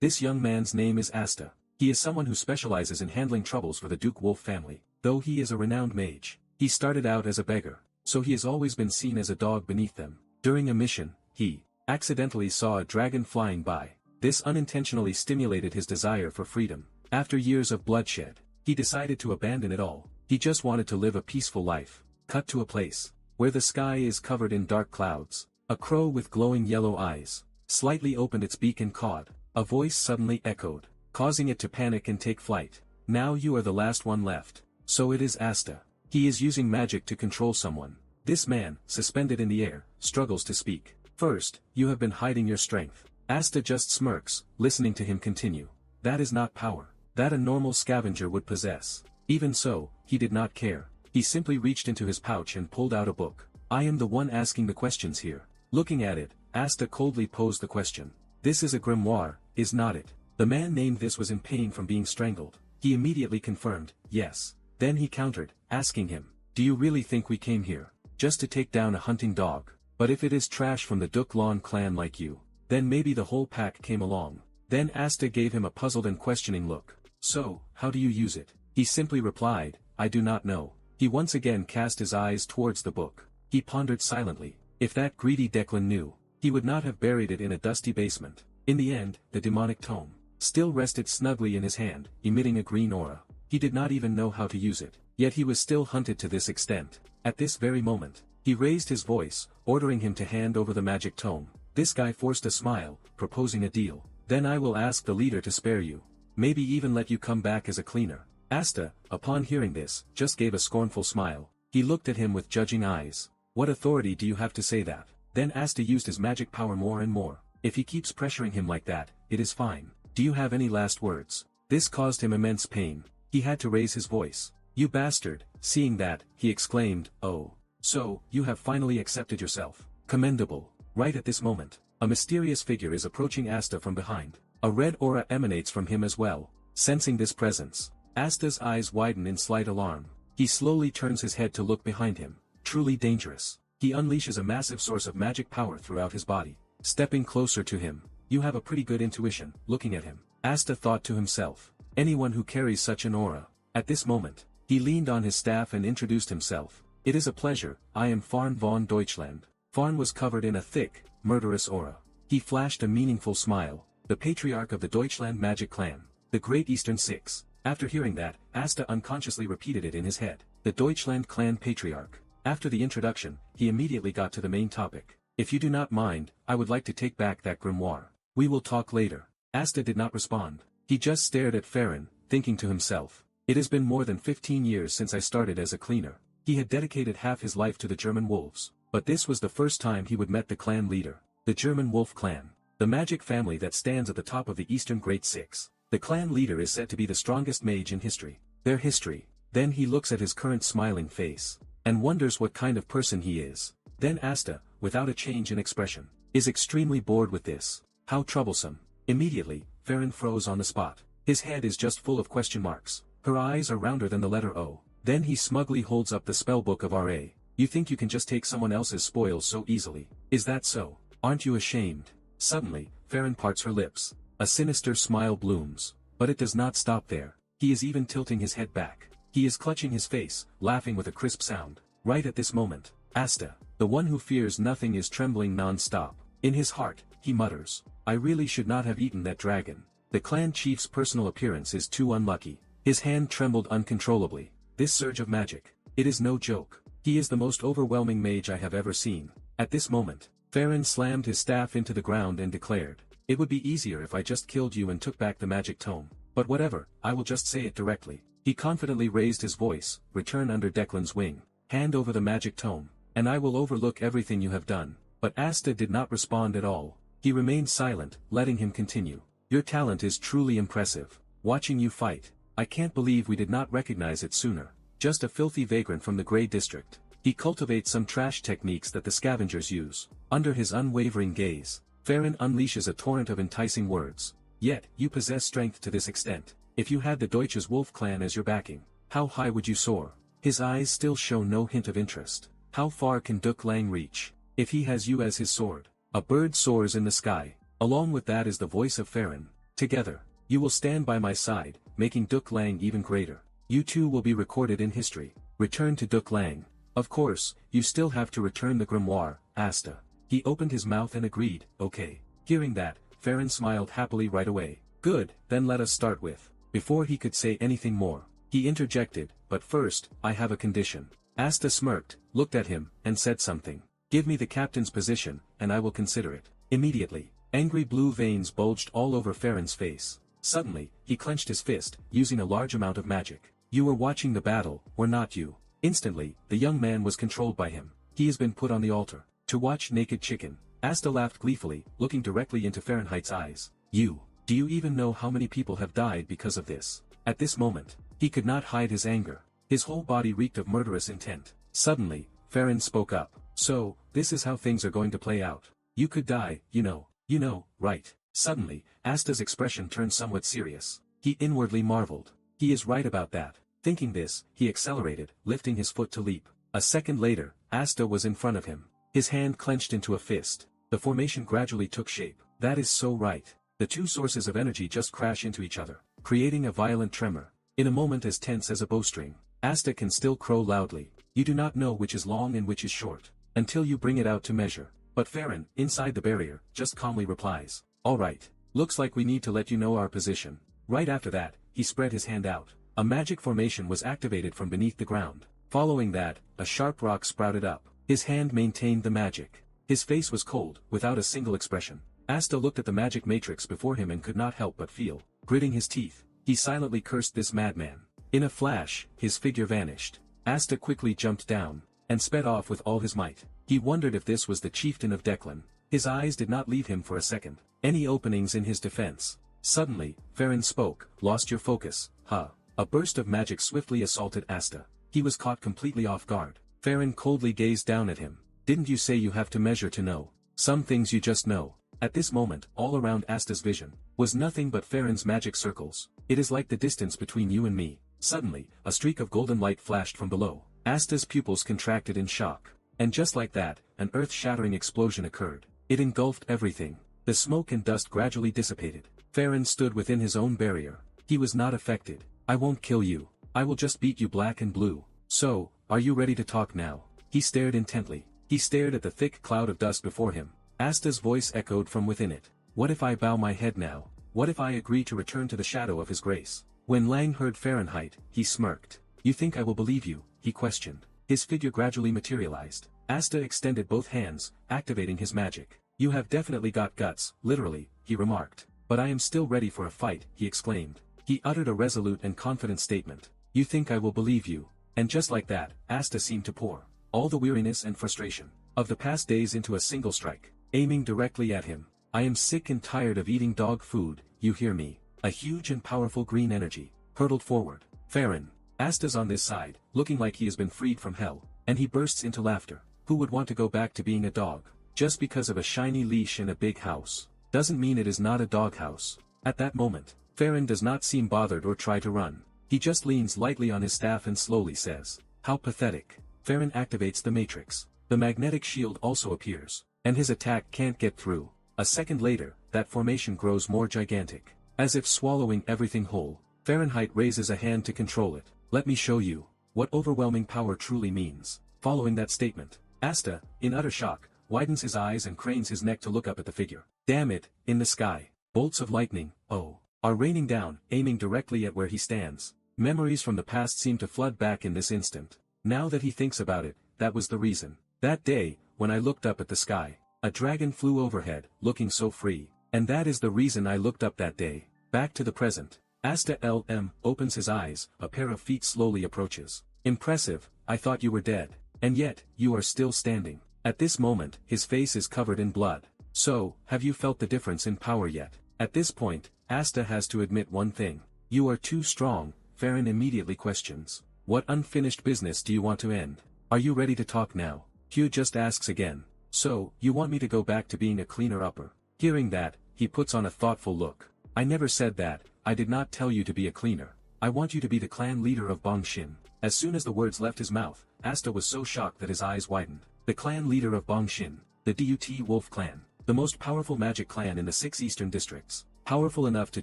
This young man's name is Asta. He is someone who specializes in handling troubles for the Duke Wolf family. Though he is a renowned mage, he started out as a beggar, so he has always been seen as a dog beneath them. During a mission, he accidentally saw a dragon flying by. This unintentionally stimulated his desire for freedom. After years of bloodshed, he decided to abandon it all. He just wanted to live a peaceful life. Cut to a place where the sky is covered in dark clouds. A crow with glowing yellow eyes slightly opened its beak and cawed. A voice suddenly echoed, causing it to panic and take flight. Now you are the last one left. So it is Asta. He is using magic to control someone. This man, suspended in the air, struggles to speak. First, you have been hiding your strength. Asta just smirks, listening to him continue. That is not power that a normal scavenger would possess. Even so, he did not care. He simply reached into his pouch and pulled out a book. I am the one asking the questions here. Looking at it, Asta coldly posed the question. This is a grimoire, is not it? The man named this was in pain from being strangled. He immediately confirmed, yes. Then he countered, asking him, do you really think we came here just to take down a hunting dog? But if it is trash from the Duk Lan clan like you, then maybe the whole pack came along. Then Asta gave him a puzzled and questioning look. So, how do you use it? He simply replied, I do not know. He once again cast his eyes towards the book. He pondered silently. If that greedy Declan knew, he would not have buried it in a dusty basement. In the end, the demonic tome still rested snugly in his hand, emitting a green aura. He did not even know how to use it, yet he was still hunted to this extent. At this very moment, he raised his voice, ordering him to hand over the magic tome. This guy forced a smile, proposing a deal. Then I will ask the leader to spare you. Maybe even let you come back as a cleaner. Asta, upon hearing this, just gave a scornful smile. He looked at him with judging eyes. What authority do you have to say that? Then Asta used his magic power more and more. If he keeps pressuring him like that, it is fine. Do you have any last words? This caused him immense pain. He had to raise his voice. You bastard. Seeing that, he exclaimed, oh. So, you have finally accepted yourself. Commendable. Right at this moment, a mysterious figure is approaching Asta from behind. A red aura emanates from him as well. Sensing this presence, Asta's eyes widen in slight alarm. He slowly turns his head to look behind him. Truly dangerous. He unleashes a massive source of magic power throughout his body. Stepping closer to him, you have a pretty good intuition. Looking at him, Asta thought to himself, anyone who carries such an aura. At this moment, he leaned on his staff and introduced himself. It is a pleasure, I am Farn von Deutschland. Farn was covered in a thick, murderous aura. He flashed a meaningful smile. The patriarch of the Deutschland magic clan, the Great Eastern Six. After hearing that, Asta unconsciously repeated it in his head. The Deutschland clan patriarch. After the introduction, he immediately got to the main topic. If you do not mind, I would like to take back that grimoire. We will talk later. Asta did not respond. He just stared at Farron, thinking to himself. It has been more than 15 years since I started as a cleaner. He had dedicated half his life to the German wolves, but this was the first time he would met the clan leader. The German wolf clan. The magic family that stands at the top of the Eastern Great Six. The clan leader is said to be the strongest mage in history. Their history. Then he looks at his current smiling face, and wonders what kind of person he is. Then Asta, without a change in expression, is extremely bored with this. How troublesome. Immediately, Farron froze on the spot. His head is just full of question marks. Her eyes are rounder than the letter O. Then he smugly holds up the spellbook of R.A. You think you can just take someone else's spoils so easily? Is that so? Aren't you ashamed? Suddenly, Farron parts her lips. A sinister smile blooms. But it does not stop there. He is even tilting his head back. He is clutching his face, laughing with a crisp sound. Right at this moment, Asta, the one who fears nothing, is trembling non-stop. In his heart, he mutters, I really should not have eaten that dragon. The clan chief's personal appearance is too unlucky. His hand trembled uncontrollably. This surge of magic. It is no joke. He is the most overwhelming mage I have ever seen. At this moment, Farron slammed his staff into the ground and declared, it would be easier if I just killed you and took back the magic tome. But whatever, I will just say it directly. He confidently raised his voice, return under Declan's wing. Hand over the magic tome, and I will overlook everything you have done. But Asta did not respond at all. He remained silent, letting him continue. Your talent is truly impressive. Watching you fight, I can't believe we did not recognize it sooner. Just a filthy vagrant from the Grey District. He cultivates some trash techniques that the scavengers use. Under his unwavering gaze, Farron unleashes a torrent of enticing words. Yet, you possess strength to this extent. If you had the Deutsches Wolf clan as your backing, how high would you soar? His eyes still show no hint of interest. How far can Duk Lang reach? If he has you as his sword. A bird soars in the sky. Along with that is the voice of Farron. Together, you will stand by my side, making Duk Lang even greater. You two will be recorded in history. Return to Duk Lang. Of course, you still have to return the grimoire, Asta. He opened his mouth and agreed, okay. Hearing that, Farron smiled happily right away. Good, then let us start with. Before he could say anything more, he interjected, but first, I have a condition. Asta smirked, looked at him, and said something. Give me the captain's position, and I will consider it. Immediately, angry blue veins bulged all over Farron's face. Suddenly, he clenched his fist, using a large amount of magic. You were watching the battle, were not you? Instantly, the young man was controlled by him. He has been put on the altar. To watch naked chicken. Asta laughed gleefully, looking directly into Fahrenheit's eyes. Do you even know how many people have died because of this? At this moment, he could not hide his anger. His whole body reeked of murderous intent. Suddenly, Farron spoke up. So, this is how things are going to play out. You could die, you know, right? Suddenly, Asta's expression turned somewhat serious. He inwardly marveled. He is right about that. Thinking this, he accelerated, lifting his foot to leap. A second later, Asta was in front of him. His hand clenched into a fist. The formation gradually took shape. That is so right. The two sources of energy just crash into each other, creating a violent tremor. In a moment as tense as a bowstring, Asta can still crow loudly. You do not know which is long and which is short, until you bring it out to measure. But Farron, inside the barrier, just calmly replies. All right. Looks like we need to let you know our position. Right after that, he spread his hand out. A magic formation was activated from beneath the ground. Following that, a sharp rock sprouted up. His hand maintained the magic. His face was cold, without a single expression. Asta looked at the magic matrix before him and could not help but feel. Gritting his teeth, he silently cursed this madman. In a flash, his figure vanished. Asta quickly jumped down, and sped off with all his might. He wondered if this was the chieftain of Declan. His eyes did not leave him for a second. Any openings in his defense? Suddenly, Farron spoke. Lost your focus, huh? A burst of magic swiftly assaulted Asta. He was caught completely off guard. Farron coldly gazed down at him. Didn't you say you have to measure to know? Some things you just know. At this moment, all around Asta's vision, was nothing but Farron's magic circles. It is like the distance between you and me. Suddenly, a streak of golden light flashed from below. Asta's pupils contracted in shock. And just like that, an earth-shattering explosion occurred. It engulfed everything. The smoke and dust gradually dissipated. Farron stood within his own barrier. He was not affected. I won't kill you. I will just beat you black and blue. So, are you ready to talk now? He stared intently. He stared at the thick cloud of dust before him. Asta's voice echoed from within it. What if I bow my head now? What if I agree to return to the shadow of his grace? When Lang heard Fahrenheit, he smirked. You think I will believe you? He questioned. His figure gradually materialized. Asta extended both hands, activating his magic. You have definitely got guts, literally, he remarked. But I am still ready for a fight, he exclaimed. He uttered a resolute and confident statement. You think I will believe you? And just like that, Asta seemed to pour all the weariness and frustration of the past days into a single strike, aiming directly at him. I am sick and tired of eating dog food, you hear me? A huge and powerful green energy hurtled forward. Farron. Asta's on this side, looking like he has been freed from hell, and he bursts into laughter. Who would want to go back to being a dog? Just because of a shiny leash in a big house, doesn't mean it is not a dog house. At that moment, Farron does not seem bothered or try to run. He just leans lightly on his staff and slowly says, how pathetic. Farron activates the matrix. The magnetic shield also appears, and his attack can't get through. A second later, that formation grows more gigantic. As if swallowing everything whole, Fahrenheit raises a hand to control it. Let me show you what overwhelming power truly means. Following that statement, Asta, in utter shock, widens his eyes and cranes his neck to look up at the figure. Damn it, in the sky, bolts of lightning, are raining down, aiming directly at where he stands. Memories from the past seem to flood back in this instant. Now that he thinks about it, that was the reason. That day, when I looked up at the sky, a dragon flew overhead, looking so free. And that is the reason I looked up that day. Back to the present. Asta LM opens his eyes, a pair of feet slowly approaches. Impressive, I thought you were dead. And yet, you are still standing. At this moment, his face is covered in blood. So, have you felt the difference in power yet? At this point, Asta has to admit one thing. You are too strong, Farron immediately questions. What unfinished business do you want to end? Are you ready to talk now? Hugh just asks again. So, you want me to go back to being a cleaner upper? Hearing that, he puts on a thoughtful look. I never said that, I did not tell you to be a cleaner. I want you to be the clan leader of Bongshin. As soon as the words left his mouth, Asta was so shocked that his eyes widened. The clan leader of Bongshin, the DUT Wolf clan, the most powerful magic clan in the 6 eastern districts. Powerful enough to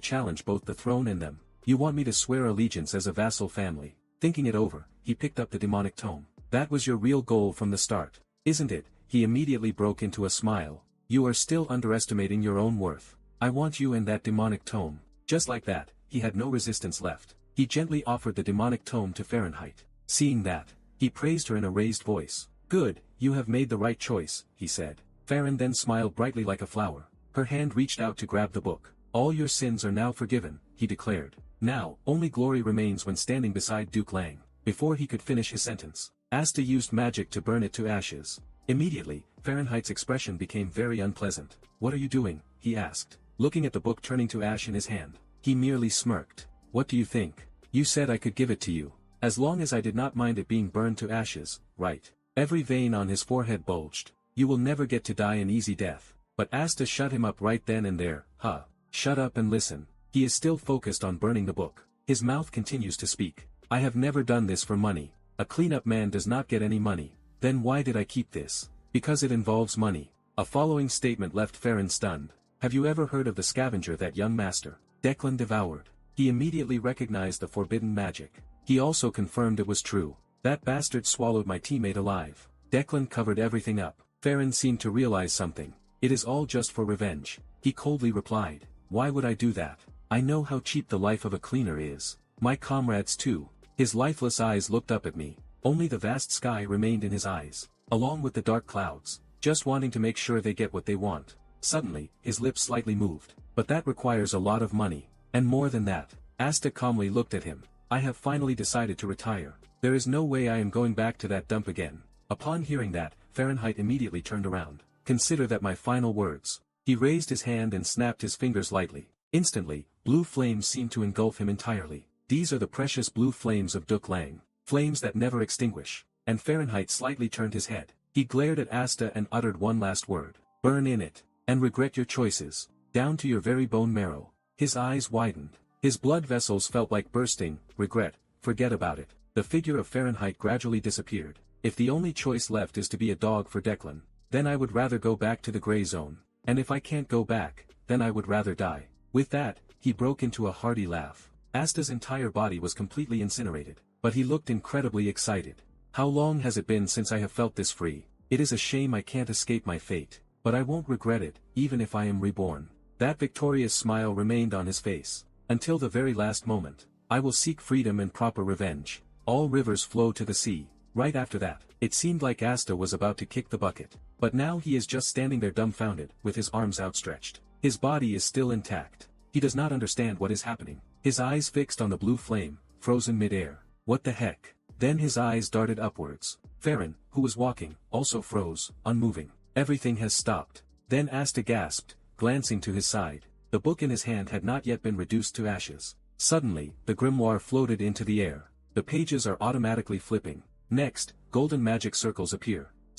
challenge both the throne and them. You want me to swear allegiance as a vassal family? Thinking it over, he picked up the demonic tome. That was your real goal from the start, isn't it? He immediately broke into a smile. You are still underestimating your own worth. I want you and that demonic tome. Just like that, he had no resistance left. He gently offered the demonic tome to Fahrenheit. Seeing that, he praised her in a raised voice. Good, you have made the right choice, he said. Farron then smiled brightly like a flower. Her hand reached out to grab the book. All your sins are now forgiven, he declared. Now, only glory remains when standing beside Duke Lang. Before he could finish his sentence, Asta used magic to burn it to ashes. Immediately, Fahrenheit's expression became very unpleasant. What are you doing? He asked, looking at the book turning to ash in his hand. He merely smirked. What do you think? You said I could give it to you. As long as I did not mind it being burned to ashes, right? Every vein on his forehead bulged. You will never get to die an easy death. But Asta shut him up right then and there. Huh. Shut up and listen. He is still focused on burning the book. His mouth continues to speak. I have never done this for money. A cleanup man does not get any money. Then why did I keep this? Because it involves money. A following statement left Farron stunned. Have you ever heard of the scavenger that young master, Declan, devoured? He immediately recognized the forbidden magic. He also confirmed it was true. That bastard swallowed my teammate alive. Declan covered everything up. Farron seemed to realize something. It is all just for revenge. He coldly replied. Why would I do that? I know how cheap the life of a cleaner is. My comrades too. His lifeless eyes looked up at me. Only the vast sky remained in his eyes, along with the dark clouds, just wanting to make sure they get what they want. Suddenly, his lips slightly moved. But that requires a lot of money. And more than that. Asta calmly looked at him. I have finally decided to retire. There is no way I am going back to that dump again. Upon hearing that, Fahrenheit immediately turned around. Consider that my final words. He raised his hand and snapped his fingers lightly. Instantly, blue flames seemed to engulf him entirely. These are the precious blue flames of Duke Lang. Flames that never extinguish. And Fahrenheit slightly turned his head. He glared at Asta and uttered one last word. Burn in it. And regret your choices. Down to your very bone marrow. His eyes widened. His blood vessels felt like bursting. Regret. Forget about it. The figure of Fahrenheit gradually disappeared. If the only choice left is to be a dog for Declan, then I would rather go back to the gray zone. And if I can't go back, then I would rather die. With that, he broke into a hearty laugh. Asta's entire body was completely incinerated, but he looked incredibly excited. How long has it been since I have felt this free? It is a shame I can't escape my fate, but I won't regret it, even if I am reborn. That victorious smile remained on his face. Until the very last moment. I will seek freedom and proper revenge. All rivers flow to the sea. Right after that, it seemed like Asta was about to kick the bucket. But now he is just standing there dumbfounded, with his arms outstretched. His body is still intact. He does not understand what is happening. His eyes fixed on the blue flame, frozen mid-air. What the heck? Then his eyes darted upwards. Farron, who was walking, also froze, unmoving. Everything has stopped. Then Asta gasped, glancing to his side. The book in his hand had not yet been reduced to ashes. Suddenly, the grimoire floated into the air. The pages are automatically flipping. Next, golden magic circles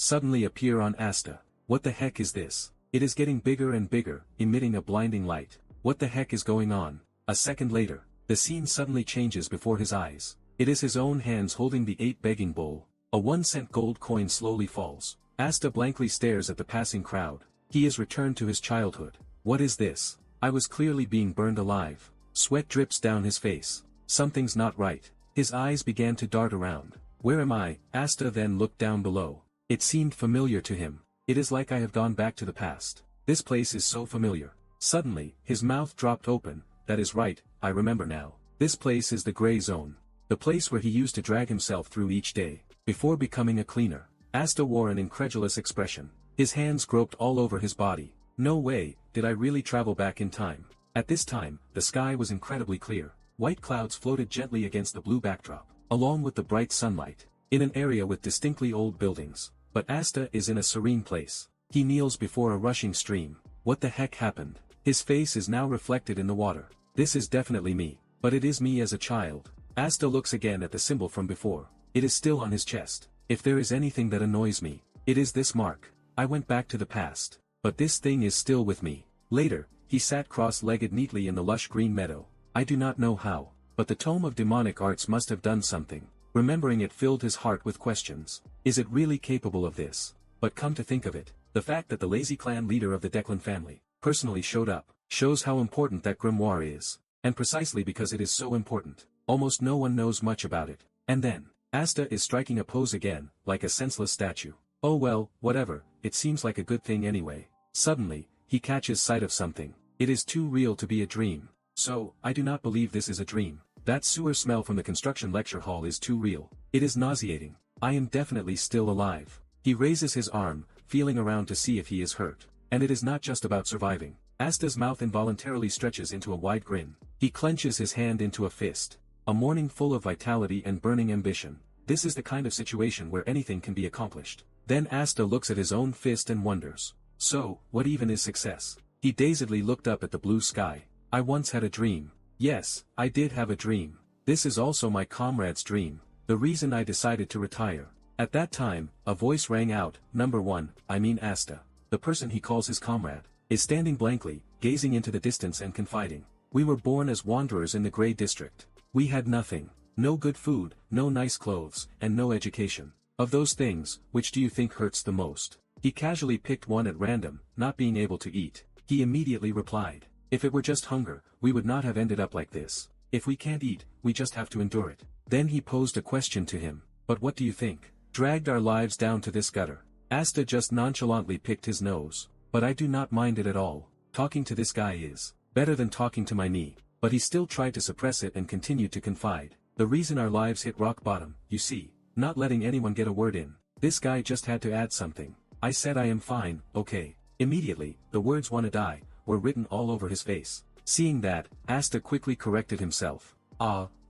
suddenly appear on Asta. What the heck is this? It is getting bigger and bigger, emitting a blinding light. What the heck is going on? A second later, the scene suddenly changes before his eyes. It is his own hands holding the 8 begging bowl. A 1-cent gold coin slowly falls. Asta blankly stares at the passing crowd. He is returned to his childhood. What is this? I was clearly being burned alive. Sweat drips down his face. Something's not right. His eyes began to dart around. Where am I? Asta then looked down below. It seemed familiar to him. It is like I have gone back to the past. This place is so familiar. Suddenly, his mouth dropped open. That is right, I remember now. This place is the gray zone. The place where he used to drag himself through each day, before becoming a cleaner. Asta wore an incredulous expression. His hands groped all over his body. No way, did I really travel back in time? At this time, the sky was incredibly clear. White clouds floated gently against the blue backdrop, along with the bright sunlight, in an area with distinctly old buildings. But Asta is in a serene place. He kneels before a rushing stream. What the heck happened? His face is now reflected in the water. This is definitely me. But it is me as a child. Asta looks again at the symbol from before. It is still on his chest. If there is anything that annoys me, it is this mark. I went back to the past. But this thing is still with me. Later, he sat cross-legged neatly in the lush green meadow. I do not know how, but the tome of demonic arts must have done something. Remembering it filled his heart with questions. Is it really capable of this? But come to think of it, the fact that the lazy clan leader of the Declan family personally showed up, shows how important that grimoire is. And precisely because it is so important, almost no one knows much about it. And then, Asta is striking a pose again, like a senseless statue. Oh well, whatever, it seems like a good thing anyway. Suddenly, he catches sight of something. It is too real to be a dream. So, I do not believe this is a dream. That sewer smell from the construction lecture hall is too real. It is nauseating. I am definitely still alive. He raises his arm, feeling around to see if he is hurt. And it is not just about surviving. Asta's mouth involuntarily stretches into a wide grin. He clenches his hand into a fist. A morning full of vitality and burning ambition. This is the kind of situation where anything can be accomplished. Then Asta looks at his own fist and wonders. So, what even is success? He dazedly looked up at the blue sky. I once had a dream. Yes, I did have a dream. This is also my comrade's dream. The reason I decided to retire. At that time, a voice rang out, "Number one, I mean Asta." The person he calls his comrade, is standing blankly, gazing into the distance and confiding. We were born as wanderers in the Grey District. We had nothing. No good food, no nice clothes, and no education. Of those things, which do you think hurts the most? He casually picked one at random, not being able to eat. He immediately replied, "If it were just hunger, we would not have ended up like this. If we can't eat, we just have to endure it." Then he posed a question to him. "But what do you think? Dragged our lives down to this gutter." Asta just nonchalantly picked his nose. "But I do not mind it at all. Talking to this guy is better than talking to my knee." But he still tried to suppress it and continued to confide. "The reason our lives hit rock bottom, you see, not letting anyone get a word in. This guy just had to add something. I said I am fine, okay." Immediately, the words "wanna die" were written all over his face. Seeing that, Asta quickly corrected himself.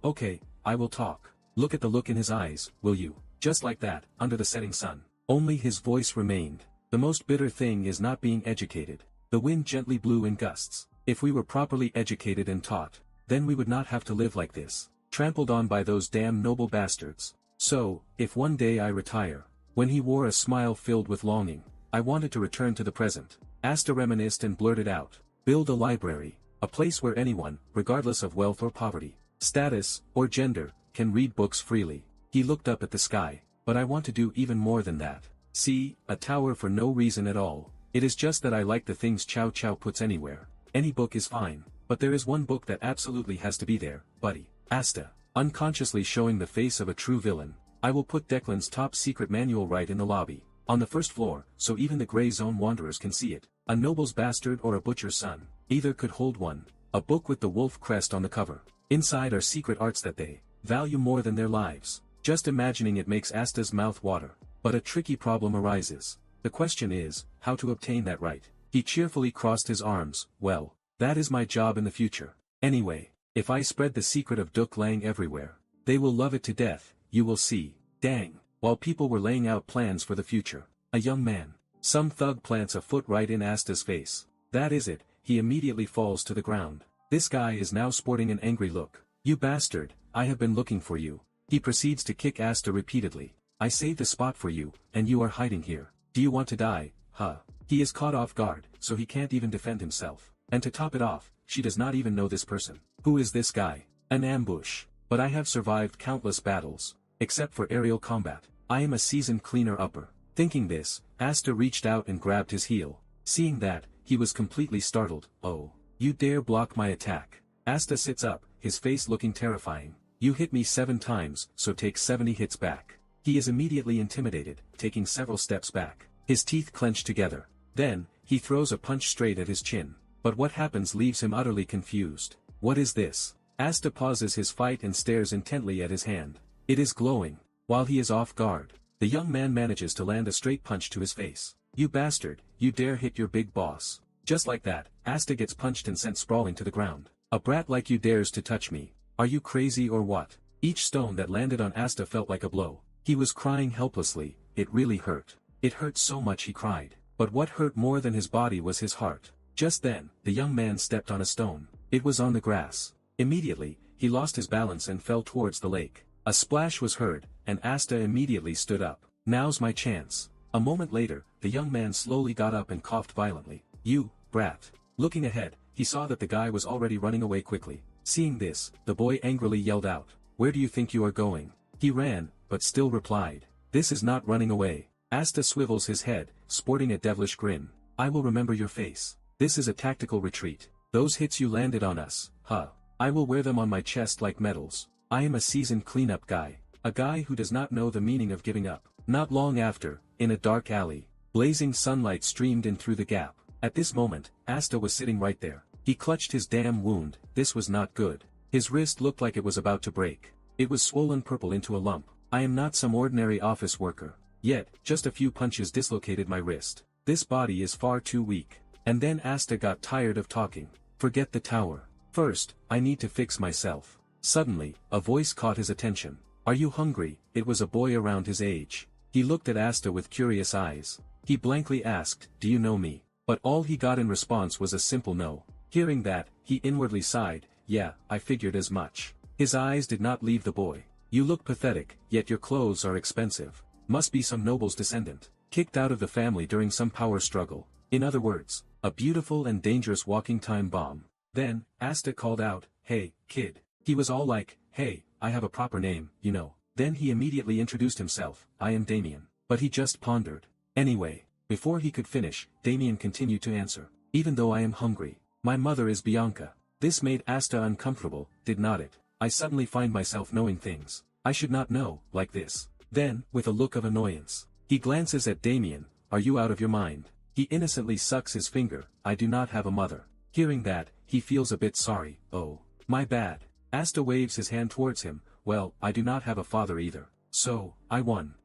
Okay, I will talk. Look at the look in his eyes, will you? Just like that, under the setting sun. Only his voice remained. "The most bitter thing is not being educated." The wind gently blew in gusts. "If we were properly educated and taught, then we would not have to live like this, trampled on by those damn noble bastards. So, if one day I retire." When he wore a smile filled with longing, "I wanted to return to the present." Asta reminisced and blurted out, "Build a library, a place where anyone, regardless of wealth or poverty, status, or gender, can read books freely." He looked up at the sky. "But I want to do even more than that. See, a tower for no reason at all. It is just that I like the things Chow Chow puts anywhere. Any book is fine, but there is one book that absolutely has to be there, buddy." Asta, unconsciously showing the face of a true villain. "I will put Declan's top secret manual right in the lobby, on the first floor, so even the Grey Zone wanderers can see it. A noble's bastard or a butcher's son, either could hold one. A book with the wolf crest on the cover. Inside are secret arts that they value more than their lives." Just imagining it makes Asta's mouth water. But a tricky problem arises. The question is, how to obtain that right. He cheerfully crossed his arms. "Well, that is my job in the future. Anyway, if I spread the secret of Duk Lang everywhere, they will love it to death, you will see." Dang. While people were laying out plans for the future, a young man, some thug plants a foot right in Asta's face. That is it, he immediately falls to the ground. This guy is now sporting an angry look. "You bastard, I have been looking for you." He proceeds to kick Asta repeatedly. "I saved a spot for you, and you are hiding here. Do you want to die, huh?" He is caught off guard, so he can't even defend himself. And to top it off, she does not even know this person. Who is this guy? An ambush. "But I have survived countless battles. Except for aerial combat. I am a seasoned cleaner-upper." Thinking this, Asta reached out and grabbed his heel. Seeing that, he was completely startled. "Oh, you dare block my attack." Asta sits up, his face looking terrifying. "You hit me 7 times, so take 70 hits back." He is immediately intimidated, taking several steps back. His teeth clench together. Then, he throws a punch straight at his chin. But what happens leaves him utterly confused. What is this? Asta pauses his fight and stares intently at his hand. It is glowing. While he is off guard, the young man manages to land a straight punch to his face. "You bastard, you dare hit your big boss." Just like that, Asta gets punched and sent sprawling to the ground. "A brat like you dares to touch me. Are you crazy or what?" Each stone that landed on Asta felt like a blow. He was crying helplessly. It really hurt. It hurt so much he cried. But what hurt more than his body was his heart. Just then, the young man stepped on a stone. It was on the grass. Immediately, he lost his balance and fell towards the lake. A splash was heard, and Asta immediately stood up. "Now's my chance." A moment later, the young man slowly got up and coughed violently. "You, brat." Looking ahead, he saw that the guy was already running away quickly. Seeing this, the boy angrily yelled out, "Where do you think you are going?" He ran, but still replied, "This is not running away." Asta swivels his head, sporting a devilish grin. "I will remember your face. This is a tactical retreat. Those hits you landed on us, huh? I will wear them on my chest like medals. I am a seasoned cleanup guy. A guy who does not know the meaning of giving up. Not long after, in a dark alley, blazing sunlight streamed in through the gap. At this moment, Asta was sitting right there. He clutched his damn wound. This was not good. His wrist looked like it was about to break. It was swollen purple into a lump. I am not some ordinary office worker. Yet, just a few punches dislocated my wrist. This body is far too weak. And then Asta got tired of talking. Forget the tower. First, I need to fix myself. Suddenly, a voice caught his attention. Are you hungry? It was a boy around his age. He looked at Asta with curious eyes. He blankly asked, do you know me? But all he got in response was a simple no. Hearing that, he inwardly sighed, yeah, I figured as much. His eyes did not leave the boy. You look pathetic, yet your clothes are expensive. Must be some noble's descendant. Kicked out of the family during some power struggle. In other words, a beautiful and dangerous walking time bomb. Then, Asta called out, hey, kid. He was all like, hey, I have a proper name, you know. Then he immediately introduced himself, I am Damien. But he just pondered. Anyway, before he could finish, Damien continued to answer. Even though I am hungry, my mother is Bianca. This made Asta uncomfortable, did not it? I suddenly find myself knowing things I should not know, like this. Then, with a look of annoyance, he glances at Damien, are you out of your mind? He innocently sucks his finger, I do not have a mother. Hearing that, he feels a bit sorry, oh, my bad. Asta waves his hand towards him, well, I do not have a father either. So, I won.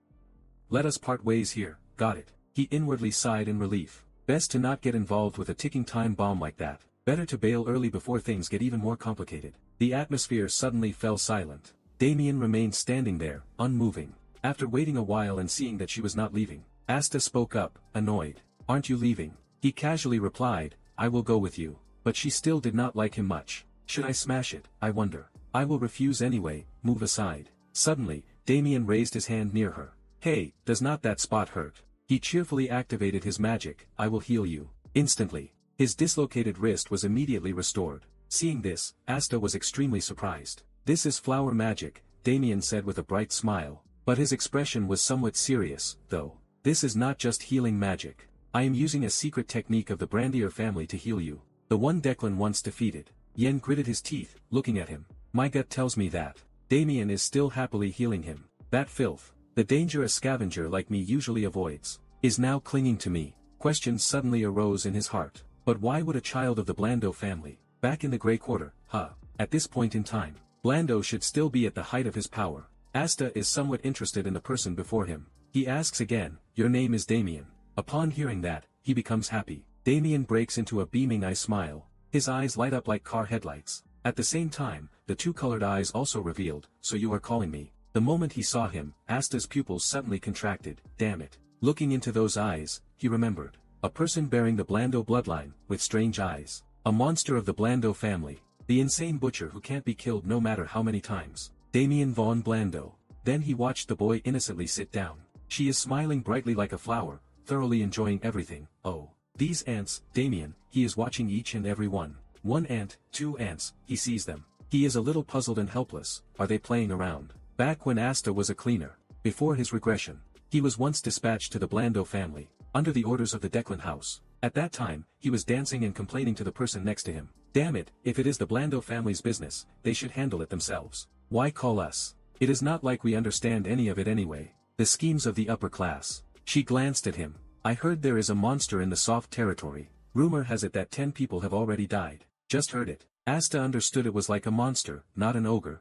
Let us part ways here, got it. He inwardly sighed in relief. Best to not get involved with a ticking time bomb like that. Better to bail early before things get even more complicated. The atmosphere suddenly fell silent. Damien remained standing there, unmoving. After waiting a while and seeing that she was not leaving, Asta spoke up, annoyed. Aren't you leaving? He casually replied, I will go with you. But she still did not like him much. Should I smash it, I wonder? I will refuse anyway, move aside. Suddenly, Damien raised his hand near her. Hey, does not that spot hurt? He cheerfully activated his magic, I will heal you. Instantly, his dislocated wrist was immediately restored. Seeing this, Asta was extremely surprised. This is flower magic, Damien said with a bright smile. But his expression was somewhat serious, though. This is not just healing magic. I am using a secret technique of the Brandier family to heal you. The one Declan once defeated. Yen gritted his teeth, looking at him. My gut tells me that Damien is still happily healing him. That filth, the danger a scavenger like me usually avoids, is now clinging to me. Questions suddenly arose in his heart. But why would a child of the Blando family, back in the Grey Quarter, at this point in time, Blando should still be at the height of his power? Asta is somewhat interested in the person before him. He asks again, your name is Damien. Upon hearing that, he becomes happy. Damien breaks into a beaming eye smile. His eyes light up like car headlights. At the same time, the two colored eyes also revealed, so you are calling me. The moment he saw him, Asta's pupils suddenly contracted, damn it. Looking into those eyes, he remembered. A person bearing the Blando bloodline, with strange eyes. A monster of the Blando family. The insane butcher who can't be killed no matter how many times. Damien Von Blando. Then he watched the boy innocently sit down. She is smiling brightly like a flower, thoroughly enjoying everything. Oh. These ants, Damien, he is watching each and every one. One ant, two ants, he sees them. He is a little puzzled and helpless. Are they playing around? Back when Asta was a cleaner, before his regression, he was once dispatched to the Blando family, under the orders of the Declan house. At that time, he was dancing and complaining to the person next to him. Damn it, if it is the Blando family's business, they should handle it themselves. Why call us? It is not like we understand any of it anyway. The schemes of the upper class. She glanced at him. I heard there is a monster in the soft territory. Rumor has it that 10 people have already died. Just heard it. Asta understood it was like a monster, not an ogre,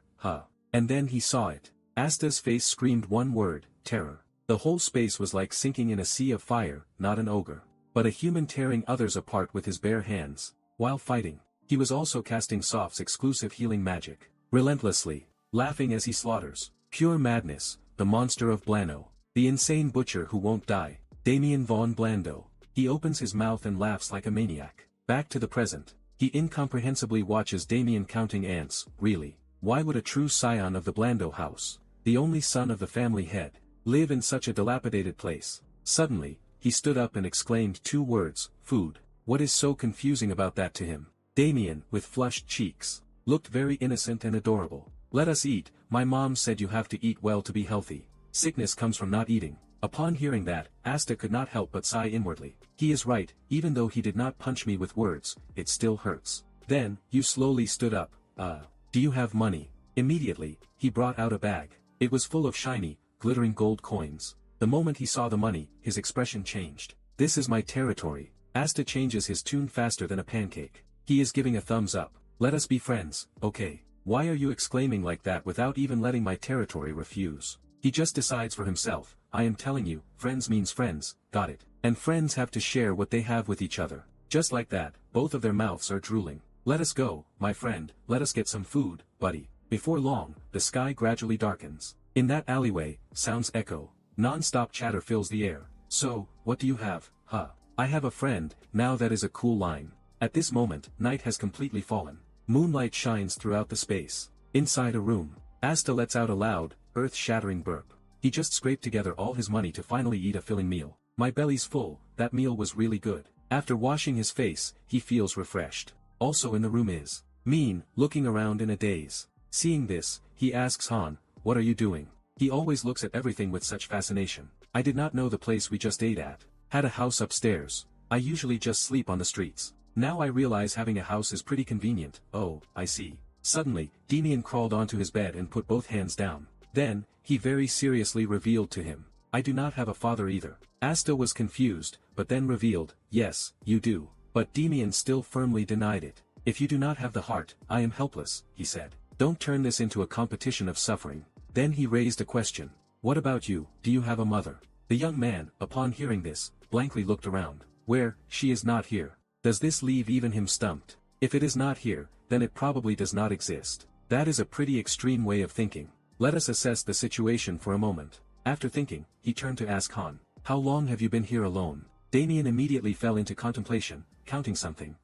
And then he saw it. Asta's face screamed one word, terror. The whole space was like sinking in a sea of fire, not an ogre, but a human tearing others apart with his bare hands. While fighting, he was also casting Soft's exclusive healing magic. Relentlessly, laughing as he slaughters. Pure madness, the monster of Blano. The insane butcher who won't die. Damien Von Blando. He opens his mouth and laughs like a maniac. Back to the present. He incomprehensibly watches Damien counting ants. Really? Why would a true scion of the Blando house, the only son of the family head, live in such a dilapidated place? Suddenly, he stood up and exclaimed two words, food. What is so confusing about that to him? Damien, with flushed cheeks, looked very innocent and adorable. Let us eat, my mom said you have to eat well to be healthy. Sickness comes from not eating. Upon hearing that, Asta could not help but sigh inwardly. He is right, even though he did not punch me with words, it still hurts. Then, you slowly stood up. Do you have money? Immediately, he brought out a bag. It was full of shiny, glittering gold coins. The moment he saw the money, his expression changed. This is my territory. Asta changes his tune faster than a pancake. He is giving a thumbs up. Let us be friends, okay? Why are you exclaiming like that without even letting my territory refuse? He just decides for himself. I am telling you, friends means friends, got it? And friends have to share what they have with each other. Just like that, both of their mouths are drooling. Let us go, my friend, let us get some food, buddy. Before long, the sky gradually darkens. In that alleyway, sounds echo. Non-stop chatter fills the air. So, what do you have, huh? I have a friend, now that is a cool line. At this moment, night has completely fallen. Moonlight shines throughout the space. Inside a room, Asta lets out a loud, earth-shattering burp. He just scraped together all his money to finally eat a filling meal. My belly's full, that meal was really good. After washing his face, he feels refreshed. Also in the room is Mean, looking around in a daze. Seeing this, he asks Han, what are you doing? He always looks at everything with such fascination. I did not know the place we just ate at had a house upstairs. I usually just sleep on the streets. Now I realize having a house is pretty convenient. Oh, I see. Suddenly, Demian crawled onto his bed and put both hands down. Then, he very seriously revealed to him, I do not have a father either. Asta was confused, but then revealed, yes, you do. But Demian still firmly denied it. If you do not have the heart, I am helpless, he said. Don't turn this into a competition of suffering. Then he raised a question. What about you, do you have a mother? The young man, upon hearing this, blankly looked around. Where, she is not here. Does this leave even him stumped? If it is not here, then it probably does not exist. That is a pretty extreme way of thinking. Let us assess the situation for a moment. After thinking, he turned to ask Han, how long have you been here alone? Damien immediately fell into contemplation, counting something.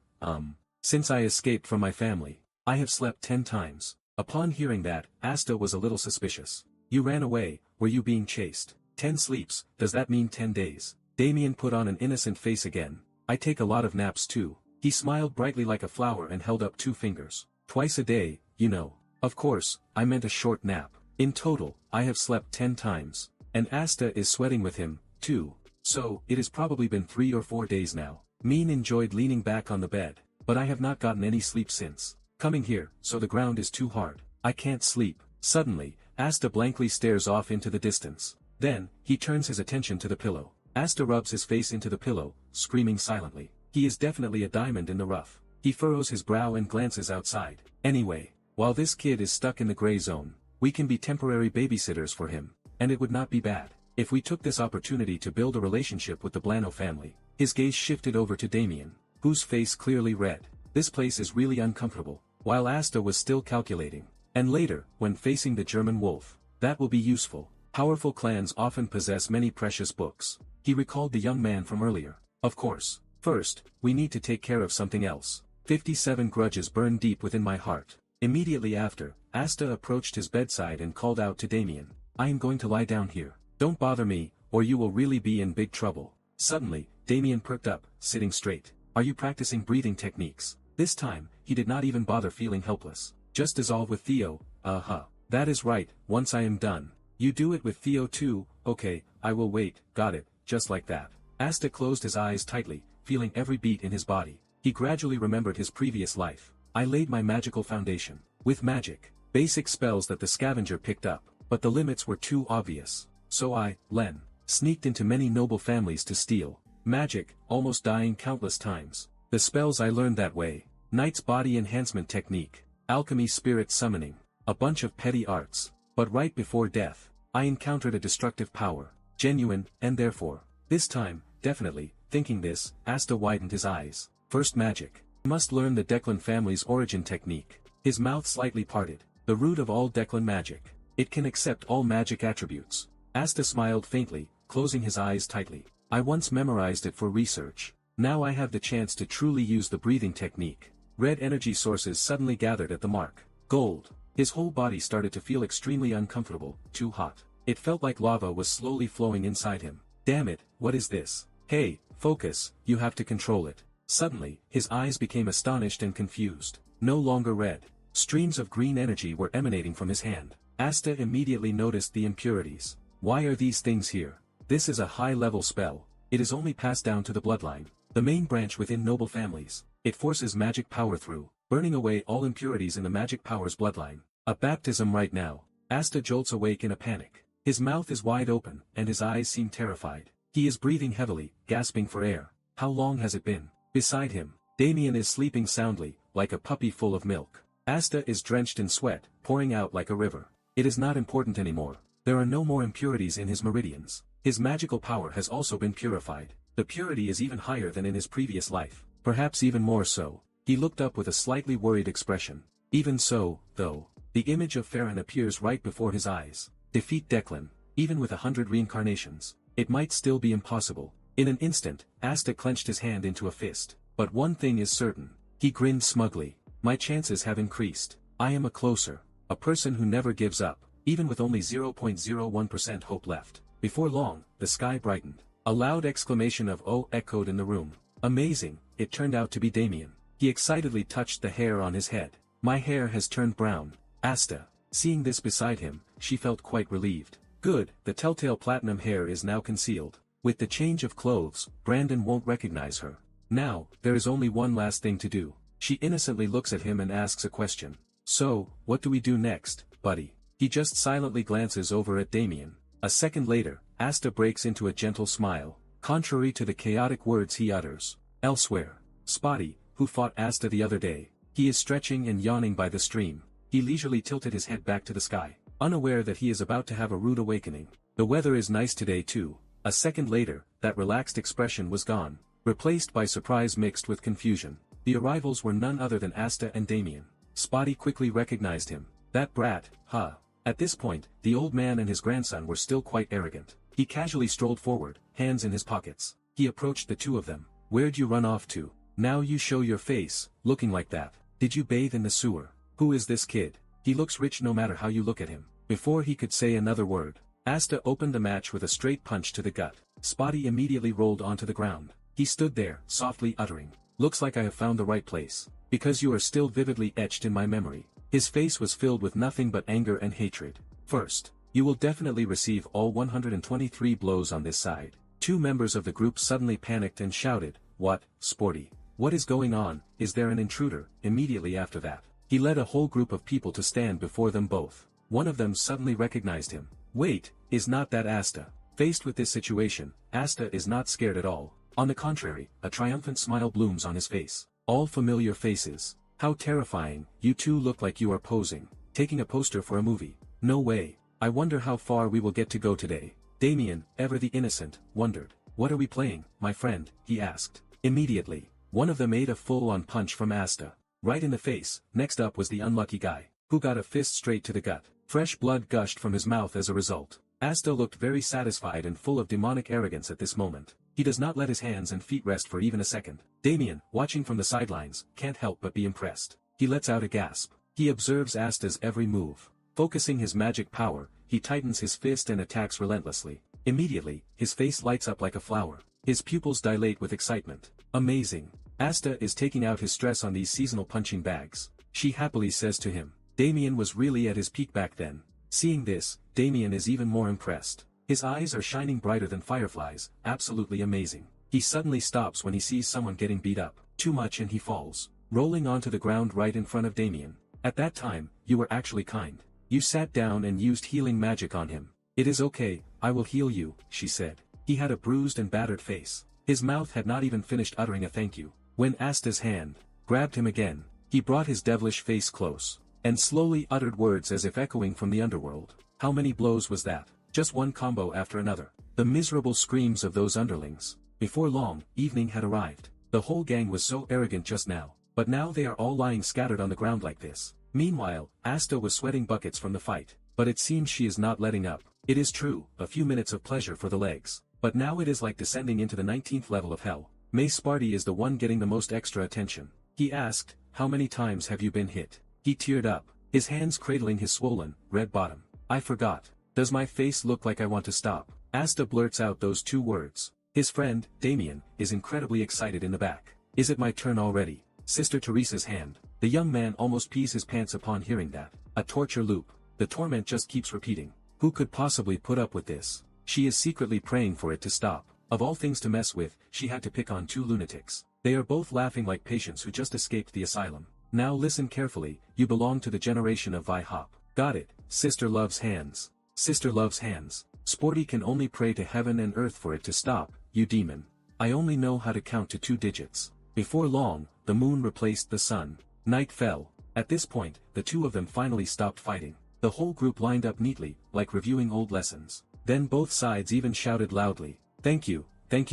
Since I escaped from my family, I have slept 10 times. Upon hearing that, Asta was a little suspicious. You ran away, were you being chased? 10 sleeps, does that mean 10 days? Damien put on an innocent face again. I take a lot of naps too. He smiled brightly like a flower and held up 2 fingers. Twice a day, you know. Of course, I meant a short nap. In total, I have slept 10 times. And Asta is sweating with him, too. So, it has probably been 3 or 4 days now. Mean enjoyed leaning back on the bed. But I have not gotten any sleep since coming here, so the ground is too hard. I can't sleep. Suddenly, Asta blankly stares off into the distance. Then, he turns his attention to the pillow. Asta rubs his face into the pillow, screaming silently. He is definitely a diamond in the rough. He furrows his brow and glances outside. Anyway, while this kid is stuck in the gray zone, we can be temporary babysitters for him. And it would not be bad if we took this opportunity to build a relationship with the Blano family. His gaze shifted over to Damien, whose face clearly read, this place is really uncomfortable, while Asta was still calculating. And later, when facing the German wolf, that will be useful. Powerful clans often possess many precious books. He recalled the young man from earlier. Of course. First, we need to take care of something else. 57 grudges burn deep within my heart. Immediately after, Asta approached his bedside and called out to Damien, I am going to lie down here. Don't bother me, or you will really be in big trouble. Suddenly, Damien perked up, sitting straight. Are you practicing breathing techniques? This time, he did not even bother feeling helpless. Just dissolve with Theo, That is right, once I am done. You do it with Theo too, okay, I will wait, got it, just like that. Asta closed his eyes tightly, feeling every beat in his body. He gradually remembered his previous life. I laid my magical foundation. With magic. Basic spells that the scavenger picked up. But the limits were too obvious. So I, Len, sneaked into many noble families to steal. Magic, almost dying countless times. The spells I learned that way. Knight's body enhancement technique. Alchemy spirit summoning. A bunch of petty arts. But right before death, I encountered a destructive power. Genuine, and therefore. This time, definitely, thinking this, Asta widened his eyes. First magic. Must learn the Declan family's origin technique. His mouth slightly parted. The root of all Declan magic. It can accept all magic attributes. Asta smiled faintly, closing his eyes tightly. I once memorized it for research. Now I have the chance to truly use the breathing technique. Red energy sources suddenly gathered at the mark. Gold. His whole body started to feel extremely uncomfortable, too hot. It felt like lava was slowly flowing inside him. Damn it, what is this? Hey, focus, you have to control it. Suddenly, his eyes became astonished and confused. No longer red. Streams of green energy were emanating from his hand. Asta immediately noticed the impurities. Why are these things here? This is a high-level spell. It is only passed down to the bloodline, the main branch within noble families. It forces magic power through. burning away all impurities in the magic power's bloodline. A baptism right now. Asta jolts awake in a panic. His mouth is wide open, and his eyes seem terrified. He is breathing heavily, gasping for air. How long has it been? Beside him, Damien is sleeping soundly, like a puppy full of milk. Asta is drenched in sweat, pouring out like a river. It is not important anymore. There are no more impurities in his meridians. His magical power has also been purified. The purity is even higher than in his previous life. Perhaps even more so. He looked up with a slightly worried expression. Even so, though, the image of Farron appears right before his eyes. Defeat Declan. Even with 100 reincarnations, it might still be impossible. In an instant, Asta clenched his hand into a fist. But one thing is certain. He grinned smugly. My chances have increased. I am a closer. A person who never gives up, even with only 0.01% hope left. Before long, the sky brightened. A loud exclamation of "Oh!" echoed in the room. Amazing, it turned out to be Damien. He excitedly touched the hair on his head. My hair has turned brown. Asta. Seeing this beside him, she felt quite relieved. Good, the telltale platinum hair is now concealed. With the change of clothes, Brandon won't recognize her. Now, there is only one last thing to do. She innocently looks at him and asks a question. So, what do we do next, buddy? He just silently glances over at Damien. A second later, Asta breaks into a gentle smile, contrary to the chaotic words he utters. Elsewhere, Spotty, who fought Asta the other day, he is stretching and yawning by the stream. He leisurely tilted his head back to the sky, unaware that he is about to have a rude awakening. The weather is nice today too. A second later, that relaxed expression was gone, replaced by surprise mixed with confusion. The arrivals were none other than Asta and Damien. Spotty quickly recognized him. That brat, huh? At this point, the old man and his grandson were still quite arrogant. He casually strolled forward, hands in his pockets. He approached the two of them. Where'd you run off to? Now you show your face, looking like that. Did you bathe in the sewer? Who is this kid? He looks rich no matter how you look at him. Before he could say another word, Asta opened the match with a straight punch to the gut. Spotty immediately rolled onto the ground. He stood there, softly uttering, "Looks like I have found the right place. Because you are still vividly etched in my memory." His face was filled with nothing but anger and hatred. First, you will definitely receive all 123 blows on this side. Two members of the group suddenly panicked and shouted, "What, Sporty? What is going on? Is there an intruder?" Immediately after that, he led a whole group of people to stand before them both. One of them suddenly recognized him. Wait, is not that Asta? Faced with this situation, Asta is not scared at all. On the contrary, a triumphant smile blooms on his face. All familiar faces. How terrifying, you two look like you are posing, taking a poster for a movie. No way, I wonder how far we will get to go today. Damien, ever the innocent, wondered. What are we playing, my friend? He asked. Immediately, one of them ate a full-on punch from Asta. Right in the face. Next up was the unlucky guy, who got a fist straight to the gut. Fresh blood gushed from his mouth as a result. Asta looked very satisfied and full of demonic arrogance at this moment. He does not let his hands and feet rest for even a second. Damien, watching from the sidelines, can't help but be impressed. He lets out a gasp. He observes Asta's every move. Focusing his magic power, he tightens his fist and attacks relentlessly. Immediately, his face lights up like a flower. His pupils dilate with excitement. Amazing. Asta is taking out his stress on these seasonal punching bags. She happily says to him. Damien was really at his peak back then. Seeing this, Damien is even more impressed. His eyes are shining brighter than fireflies, absolutely amazing. He suddenly stops when he sees someone getting beat up, too much, and he falls, rolling onto the ground right in front of Damien. At that time, you were actually kind. You sat down and used healing magic on him. It is okay, I will heal you, she said. He had a bruised and battered face. His mouth had not even finished uttering a thank you, when Asta's hand grabbed him again. He brought his devilish face close, and slowly uttered words as if echoing from the underworld. How many blows was that? Just one combo after another. The miserable screams of those underlings. Before long, evening had arrived. The whole gang was so arrogant just now, but now they are all lying scattered on the ground like this. Meanwhile, Asta was sweating buckets from the fight, but it seems she is not letting up. It is true, a few minutes of pleasure for the legs, but now it is like descending into the 19th level of hell. May Sparty is the one getting the most extra attention. He asked, how many times have you been hit? He teared up, his hands cradling his swollen, red bottom. I forgot. Does my face look like I want to stop? Asta blurts out those two words. His friend, Damien, is incredibly excited in the back. Is it my turn already? Sister Teresa's hand. The young man almost pees his pants upon hearing that. A torture loop. The torment just keeps repeating. Who could possibly put up with this? She is secretly praying for it to stop. Of all things to mess with, she had to pick on two lunatics. They are both laughing like patients who just escaped the asylum. Now listen carefully, you belong to the generation of Vi-Hop. Got it, sister loves hands. Sister loves hands. Sporty can only pray to heaven and earth for it to stop, you demon. I only know how to count to 2 digits. Before long, the moon replaced the sun. Night fell. At this point, the two of them finally stopped fighting. The whole group lined up neatly, like reviewing old lessons. Then both sides even shouted loudly, thank you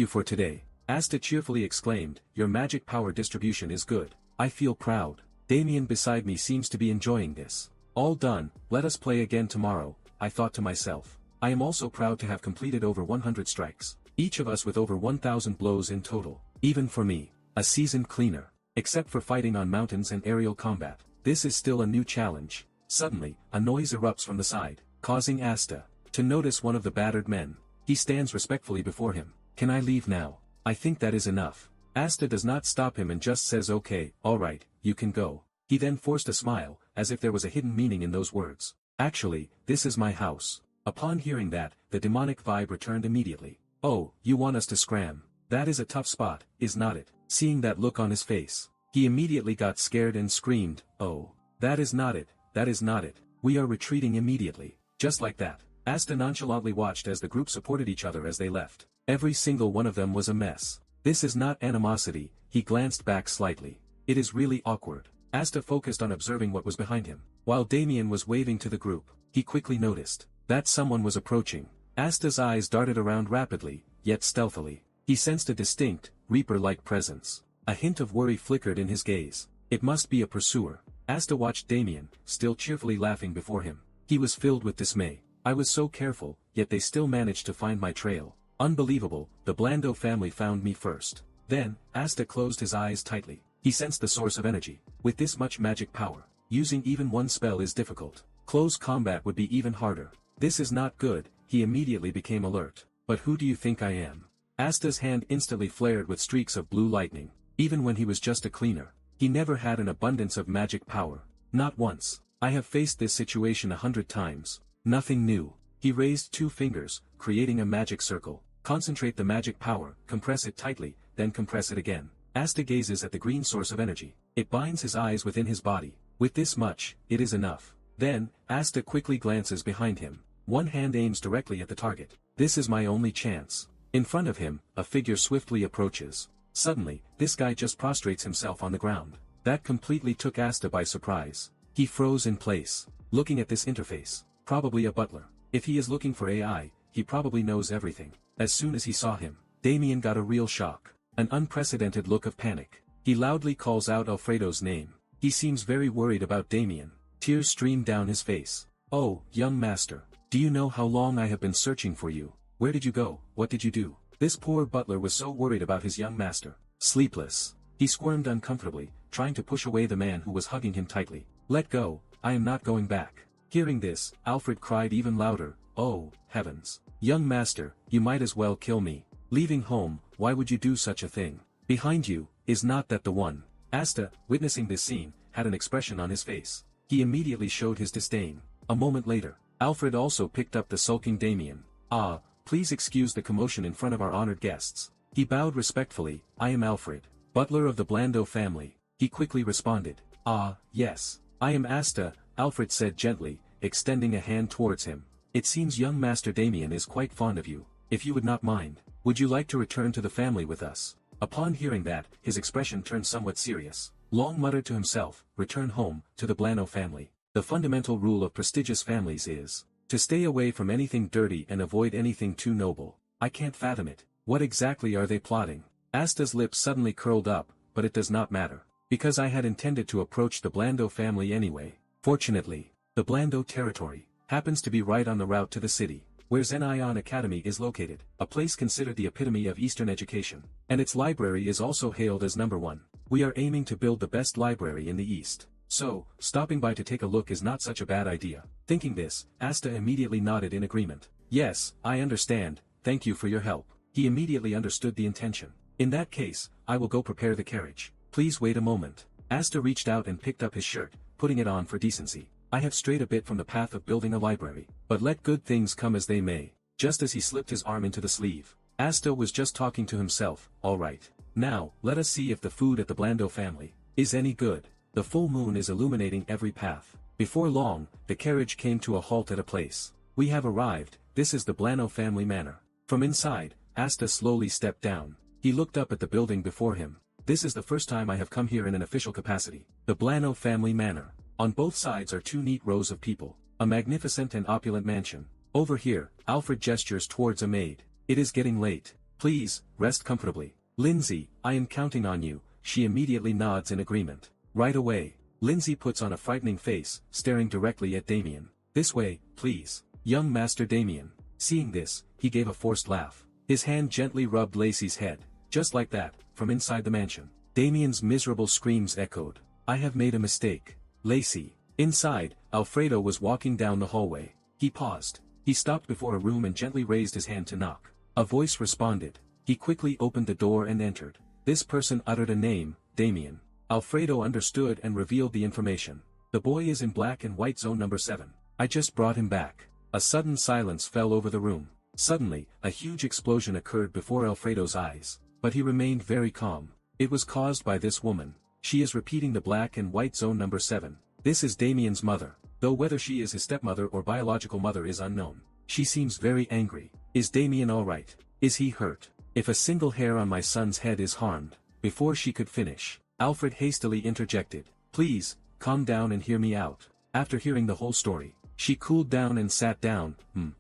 for today. Asta cheerfully exclaimed, your magic power distribution is good. I feel proud. Damien beside me seems to be enjoying this. All done, let us play again tomorrow, I thought to myself. I am also proud to have completed over 100 strikes, each of us with over 1,000 blows in total. Even for me, a seasoned cleaner. Except for fighting on mountains and aerial combat, this is still a new challenge. Suddenly, a noise erupts from the side, causing Asta to notice one of the battered men. He stands respectfully before him. Can I leave now? I think that is enough. Asta does not stop him and just says okay, alright, you can go. He then forced a smile, as if there was a hidden meaning in those words. Actually, this is my house. Upon hearing that, the demonic vibe returned immediately. Oh, you want us to scram? That is a tough spot, is not it? Seeing that look on his face, he immediately got scared and screamed, oh, that is not it, that is not it. We are retreating immediately. Just like that, Asta nonchalantly watched as the group supported each other as they left. Every single one of them was a mess. This is not animosity, he glanced back slightly. It is really awkward. Asta focused on observing what was behind him. While Damien was waving to the group, he quickly noticed that someone was approaching. Asta's eyes darted around rapidly, yet stealthily. He sensed a distinct, Reaper-like presence. A hint of worry flickered in his gaze. It must be a pursuer. Asta watched Damien, still cheerfully laughing before him. He was filled with dismay. I was so careful, yet they still managed to find my trail. Unbelievable, the Blando family found me first. Then, Asta closed his eyes tightly. He sensed the source of energy. With this much magic power, using even one spell is difficult. Close combat would be even harder. This is not good, he immediately became alert. But who do you think I am? Asta's hand instantly flared with streaks of blue lightning. Even when he was just a cleaner, he never had an abundance of magic power. Not once. I have faced this situation 100 times. Nothing new. He raised 2 fingers, creating a magic circle. Concentrate the magic power, compress it tightly, then compress it again. Asta gazes at the green source of energy. It binds his eyes within his body. With this much, it is enough. Then, Asta quickly glances behind him. One hand aims directly at the target. This is my only chance. In front of him, a figure swiftly approaches. Suddenly, this guy just prostrates himself on the ground. That completely took Asta by surprise. He froze in place, looking at this interface. Probably a butler. If he is looking for AI, he probably knows everything. As soon as he saw him, Damien got a real shock. An unprecedented look of panic. He loudly calls out Alfredo's name. He seems very worried about Damien. Tears stream down his face. Oh, young master. Do you know how long I have been searching for you? Where did you go? What did you do? This poor butler was so worried about his young master. Sleepless. He squirmed uncomfortably, trying to push away the man who was hugging him tightly. Let go, I am not going back. Hearing this, Alfred cried even louder. Oh, heavens. Young master, you might as well kill me. Leaving home, why would you do such a thing? Behind you, is not that the one? Asta, witnessing this scene, had an expression on his face. He immediately showed his disdain. A moment later, Alfred also picked up the sulking Damien. Ah, please excuse the commotion in front of our honored guests. He bowed respectfully. I am Alfred, butler of the Blando family. He quickly responded. Ah, yes. I am Asta, Alfred said gently, extending a hand towards him. It seems young Master Damien is quite fond of you. If you would not mind, would you like to return to the family with us? Upon hearing that, his expression turned somewhat serious. Long muttered to himself, return home, to the Blano family. The fundamental rule of prestigious families is to stay away from anything dirty and avoid anything too noble. I can't fathom it. What exactly are they plotting? Asta's lips suddenly curled up, but it does not matter. Because I had intended to approach the Blando family anyway. Fortunately, the Blando territory happens to be right on the route to the city, where Zenion Academy is located, a place considered the epitome of Eastern education, and its library is also hailed as #1. We are aiming to build the best library in the East. So, stopping by to take a look is not such a bad idea. Thinking this, Asta immediately nodded in agreement. Yes, I understand, thank you for your help. He immediately understood the intention. In that case, I will go prepare the carriage. Please wait a moment. Asta reached out and picked up his shirt, putting it on for decency. I have strayed a bit from the path of building a library, but let good things come as they may. Just as he slipped his arm into the sleeve, Asta was just talking to himself. Alright. Now, let us see if the food at the Blando family is any good. The full moon is illuminating every path. Before long, the carriage came to a halt at a place. We have arrived, this is the Blano family manor. From inside, Asta slowly stepped down. He looked up at the building before him. This is the first time I have come here in an official capacity. The Blano family manor. On both sides are two neat rows of people. A magnificent and opulent mansion. Over here, Alfred gestures towards a maid. It is getting late. Please, rest comfortably. Lindsay, I am counting on you. She immediately nods in agreement. Right away. Lindsay puts on a frightening face, staring directly at Damien. This way, please. Young Master Damien. Seeing this, he gave a forced laugh. His hand gently rubbed Lacey's head. Just like that, from inside the mansion. Damien's miserable screams echoed. I have made a mistake. Lacey. Inside, Alfredo was walking down the hallway. He paused. He stopped before a room and gently raised his hand to knock. A voice responded. He quickly opened the door and entered. This person uttered a name, Damien. Alfredo understood and revealed the information. The boy is in black and white zone number 7. I just brought him back. A sudden silence fell over the room. Suddenly, a huge explosion occurred before Alfredo's eyes. But he remained very calm. It was caused by this woman. She is repeating the black and white zone number 7. This is Damien's mother, though whether she is his stepmother or biological mother is unknown. She seems very angry. Is Damien alright? Is he hurt? If a single hair on my son's head is harmed. Before she could finish, Alfred hastily interjected. Please, calm down and hear me out. After hearing the whole story, she cooled down and sat down.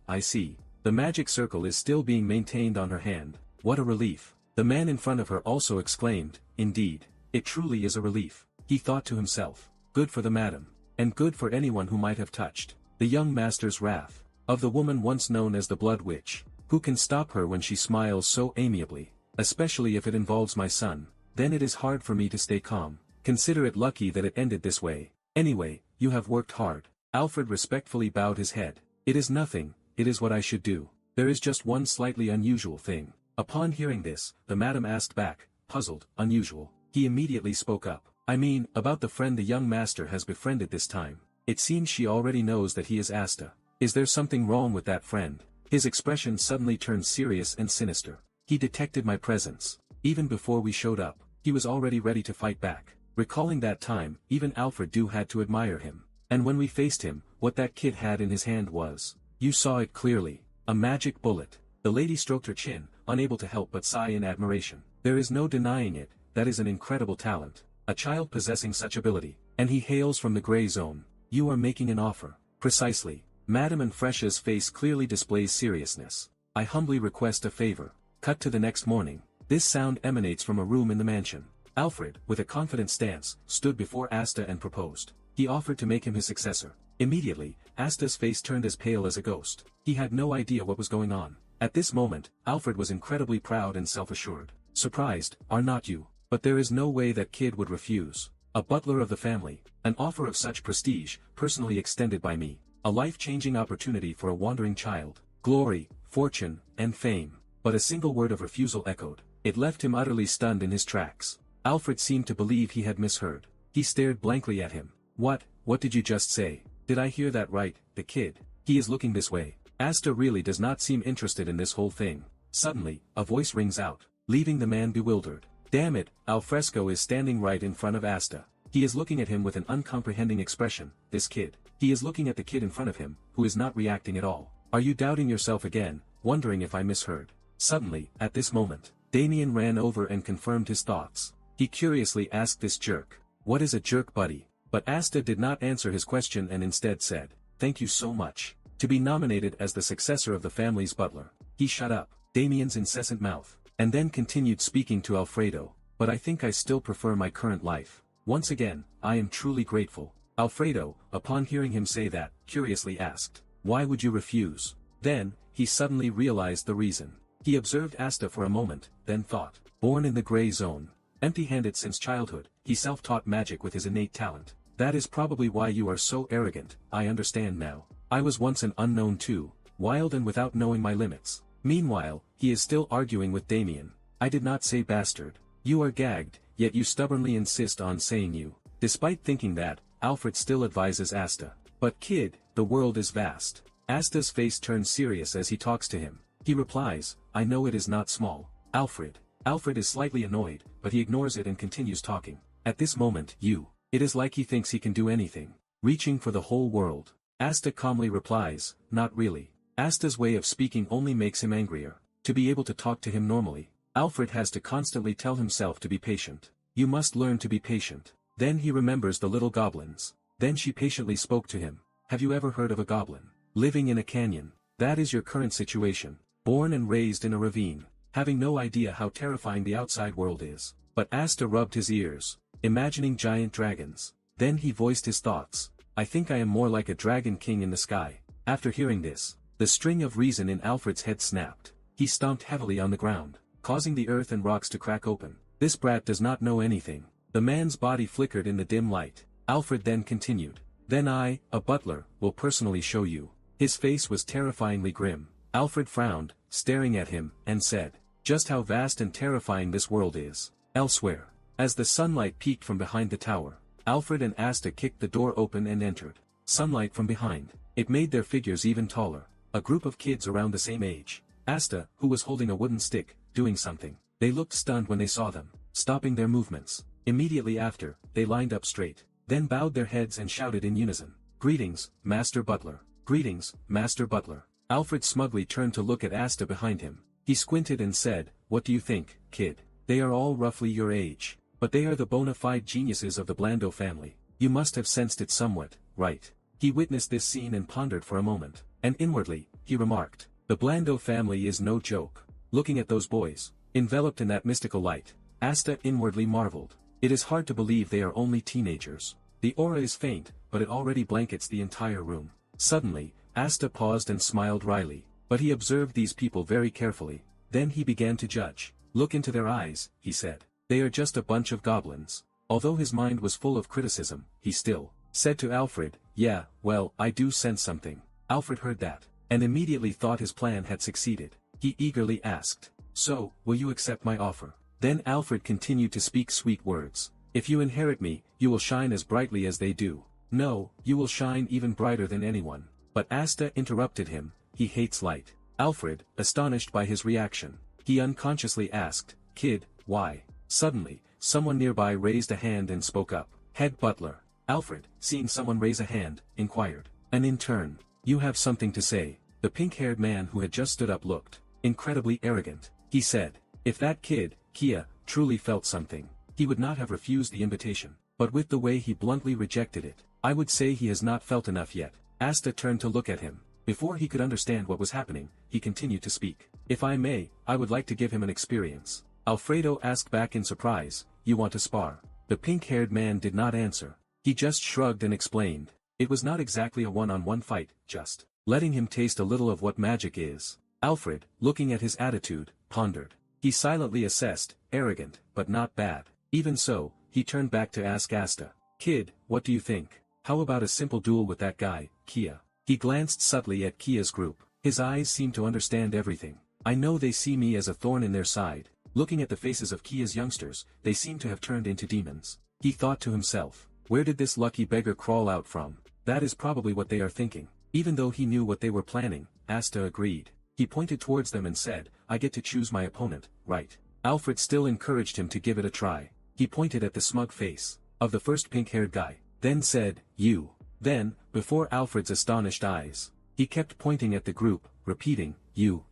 I see. The magic circle is still being maintained on her hand. What a relief. The man in front of her also exclaimed, indeed, it truly is a relief. He thought to himself, good for the madam, and good for anyone who might have touched the young master's wrath, of the woman once known as the Blood Witch. Who can stop her when she smiles so amiably? Especially if it involves my son, then it is hard for me to stay calm. Consider it lucky that it ended this way. Anyway, you have worked hard. Alfred respectfully bowed his head. It is nothing, it is what I should do. There is just one slightly unusual thing. Upon hearing this, the madam asked back, puzzled, unusual. He immediately spoke up. I mean, about the friend the young master has befriended this time. It seems she already knows that he is Asta. Is there something wrong with that friend? His expression suddenly turned serious and sinister. He detected my presence. Even before we showed up, he was already ready to fight back. Recalling that time, even Alfred had to admire him. And when we faced him, what that kid had in his hand was. You saw it clearly. A magic bullet. The lady stroked her chin, unable to help but sigh in admiration. There is no denying it, that is an incredible talent. A child possessing such ability. And he hails from the gray zone. You are making an offer. Precisely. Madame Anfresha's face clearly displays seriousness. I humbly request a favor. Cut to the next morning. This sound emanates from a room in the mansion. Alfred, with a confident stance, stood before Asta and proposed. He offered to make him his successor. Immediately, Asta's face turned as pale as a ghost. He had no idea what was going on. At this moment, Alfred was incredibly proud and self-assured. Surprised, are not you? But there is no way that kid would refuse. A butler of the family, an offer of such prestige, personally extended by me. A life-changing opportunity for a wandering child. Glory, fortune, and fame. But a single word of refusal echoed. It left him utterly stunned in his tracks. Alfred seemed to believe he had misheard. He stared blankly at him. What did you just say? Did I hear that right, the kid? He is looking this way. Asta really does not seem interested in this whole thing. Suddenly, a voice rings out, leaving the man bewildered. Damn it, Alfresco is standing right in front of Asta. He is looking at him with an uncomprehending expression, this kid. He is looking at the kid in front of him, who is not reacting at all. Are you doubting yourself again, wondering if I misheard? Suddenly, at this moment, Damien ran over and confirmed his thoughts. He curiously asked this jerk, what is a jerk buddy? But Asta did not answer his question and instead said, thank you so much. To be nominated as the successor of the family's butler. He shut up, Damien's incessant mouth, and then continued speaking to Alfredo, but I think I still prefer my current life. Once again, I am truly grateful. Alfredo, upon hearing him say that, curiously asked, why would you refuse? Then, he suddenly realized the reason. He observed Asta for a moment, then thought, born in the gray zone, empty-handed since childhood, he self-taught magic with his innate talent. That is probably why you are so arrogant, I understand now. I was once an unknown too, wild and without knowing my limits. Meanwhile, he is still arguing with Damien. I did not say bastard. You are gagged, yet you stubbornly insist on saying you. Despite thinking that, Alfred still advises Asta. But kid, the world is vast. Asta's face turns serious as he talks to him. He replies, I know it is not small. Alfred. Alfred is slightly annoyed, but he ignores it and continues talking. At this moment, you. It is like he thinks he can do anything. Reaching for the whole world. Asta calmly replies, not really. Asta's way of speaking only makes him angrier. To be able to talk to him normally, Alfred has to constantly tell himself to be patient. You must learn to be patient. Then he remembers the little goblins. Then she patiently spoke to him. Have you ever heard of a goblin? Living in a canyon. That is your current situation. Born and raised in a ravine. Having no idea how terrifying the outside world is. But Asta rubbed his ears, imagining giant dragons. Then he voiced his thoughts. I think I am more like a dragon king in the sky. After hearing this, the string of reason in Alfred's head snapped. He stomped heavily on the ground, causing the earth and rocks to crack open. This brat does not know anything. The man's body flickered in the dim light. Alfred then continued. Then I, a butler, will personally show you. His face was terrifyingly grim. Alfred frowned, staring at him, and said, just how vast and terrifying this world is. Elsewhere. As the sunlight peeked from behind the tower, Alfred and Asta kicked the door open and entered. Sunlight from behind. It made their figures even taller. A group of kids around the same age. Asta, who was holding a wooden stick, doing something. They looked stunned when they saw them, stopping their movements. Immediately after, they lined up straight, then bowed their heads and shouted in unison. Greetings, Master Butler. Greetings, Master Butler. Alfred smugly turned to look at Asta behind him. He squinted and said, what do you think, kid? They are all roughly your age. But they are the bona fide geniuses of the Blando family. You must have sensed it somewhat, right? He witnessed this scene and pondered for a moment, and inwardly, he remarked, the Blando family is no joke. Looking at those boys, enveloped in that mystical light, Asta inwardly marveled. It is hard to believe they are only teenagers. The aura is faint, but it already blankets the entire room. Suddenly, Asta paused and smiled wryly, but he observed these people very carefully. Then he began to judge. Look into their eyes, he said. They are just a bunch of goblins. Although his mind was full of criticism, he still said to Alfred, yeah, well, I do sense something. Alfred heard that, and immediately thought his plan had succeeded. He eagerly asked, so, will you accept my offer? Then Alfred continued to speak sweet words. If you inherit me, you will shine as brightly as they do. No, you will shine even brighter than anyone. But Asta interrupted him, he hates light. Alfred, astonished by his reaction, he unconsciously asked, kid, why? Suddenly, someone nearby raised a hand and spoke up. Head butler. Alfred, seeing someone raise a hand, inquired. An intern. You have something to say. The pink-haired man who had just stood up looked incredibly arrogant. He said, if that kid, Kia, truly felt something, he would not have refused the invitation. But with the way he bluntly rejected it, I would say he has not felt enough yet. Asta turned to look at him. Before he could understand what was happening, he continued to speak. If I may, I would like to give him an experience. Alfredo asked back in surprise, you want to spar? The pink-haired man did not answer. He just shrugged and explained. It was not exactly a one-on-one fight, just letting him taste a little of what magic is. Alfred, looking at his attitude, pondered. He silently assessed, arrogant, but not bad. Even so, he turned back to ask Asta. Kid, what do you think? How about a simple duel with that guy, Kia? He glanced subtly at Kia's group. His eyes seemed to understand everything. I know they see me as a thorn in their side. Looking at the faces of Kia's youngsters, they seem to have turned into demons. He thought to himself, where did this lucky beggar crawl out from? That is probably what they are thinking. Even though he knew what they were planning, Asta agreed. He pointed towards them and said, I get to choose my opponent, right? Alfred still encouraged him to give it a try. He pointed at the smug face of the first pink-haired guy, then said, you. Then, before Alfred's astonished eyes, he kept pointing at the group, repeating, you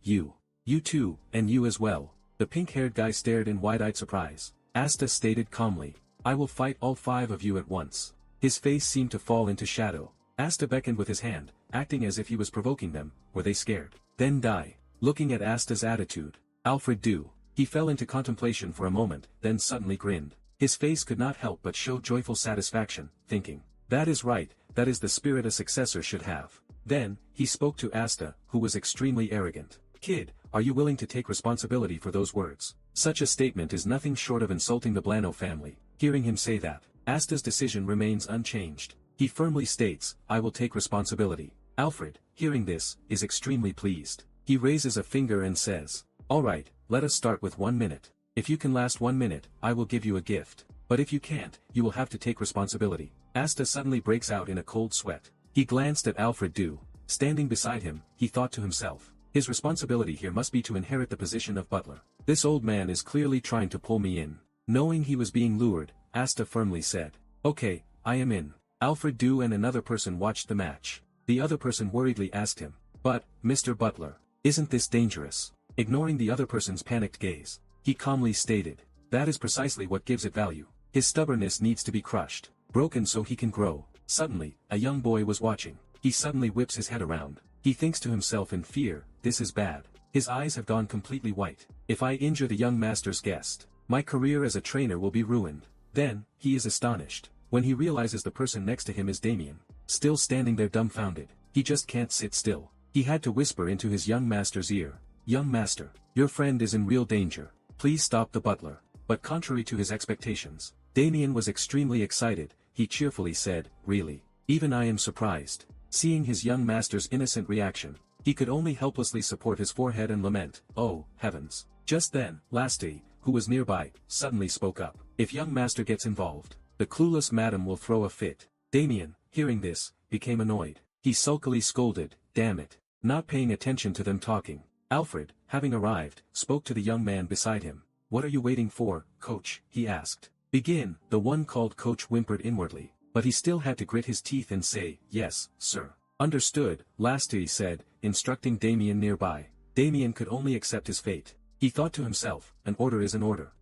too, and you as well. The pink-haired guy stared in wide-eyed surprise. Asta stated calmly, I will fight all 5 of you at once. His face seemed to fall into shadow. Asta beckoned with his hand, acting as if he was provoking them. Were they scared? Then die. Looking at Asta's attitude, Alfred do. He fell into contemplation for a moment, then suddenly grinned. His face could not help but show joyful satisfaction, thinking, that is right, that is the spirit a successor should have. Then, he spoke to Asta, who was extremely arrogant. Kid, are you willing to take responsibility for those words? Such a statement is nothing short of insulting the Blano family. Hearing him say that, Asta's decision remains unchanged. He firmly states, I will take responsibility. Alfred, hearing this, is extremely pleased. He raises a finger and says, alright, let us start with 1 minute. If you can last 1 minute, I will give you a gift. But if you can't, you will have to take responsibility. Asta suddenly breaks out in a cold sweat. He glanced at Alfred Du. Standing beside him, he thought to himself, his responsibility here must be to inherit the position of butler. This old man is clearly trying to pull me in. Knowing he was being lured, Asta firmly said, Okay, I am in. Alfred Dew and another person watched the match. The other person worriedly asked him, "But, Mr. Butler, isn't this dangerous?" Ignoring the other person's panicked gaze, he calmly stated, "That is precisely what gives it value. His stubbornness needs to be crushed, broken so he can grow." Suddenly, a young boy was watching. He suddenly whips his head around. He thinks to himself in fear, "This is bad." His eyes have gone completely white. "If I injure the young master's guest, my career as a trainer will be ruined." Then, he is astonished when he realizes the person next to him is Damien, still standing there dumbfounded. He just can't sit still. He had to whisper into his young master's ear, "Young master, your friend is in real danger. Please stop the butler." But contrary to his expectations, Damien was extremely excited. He cheerfully said, "Really? Even I am surprised." Seeing his young master's innocent reaction, he could only helplessly support his forehead and lament, "Oh, heavens." Just then, Lasty, who was nearby, suddenly spoke up. "If young master gets involved, the clueless madam will throw a fit." Damien, hearing this, became annoyed. He sulkily scolded, "Damn it," not paying attention to them talking. Alfred, having arrived, spoke to the young man beside him. "What are you waiting for, coach?" he asked. "Begin," the one called coach whimpered inwardly, but he still had to grit his teeth and say, "Yes, sir." "Understood," Lasty said, instructing Damien nearby. Damien could only accept his fate. He thought to himself, "An order is an order.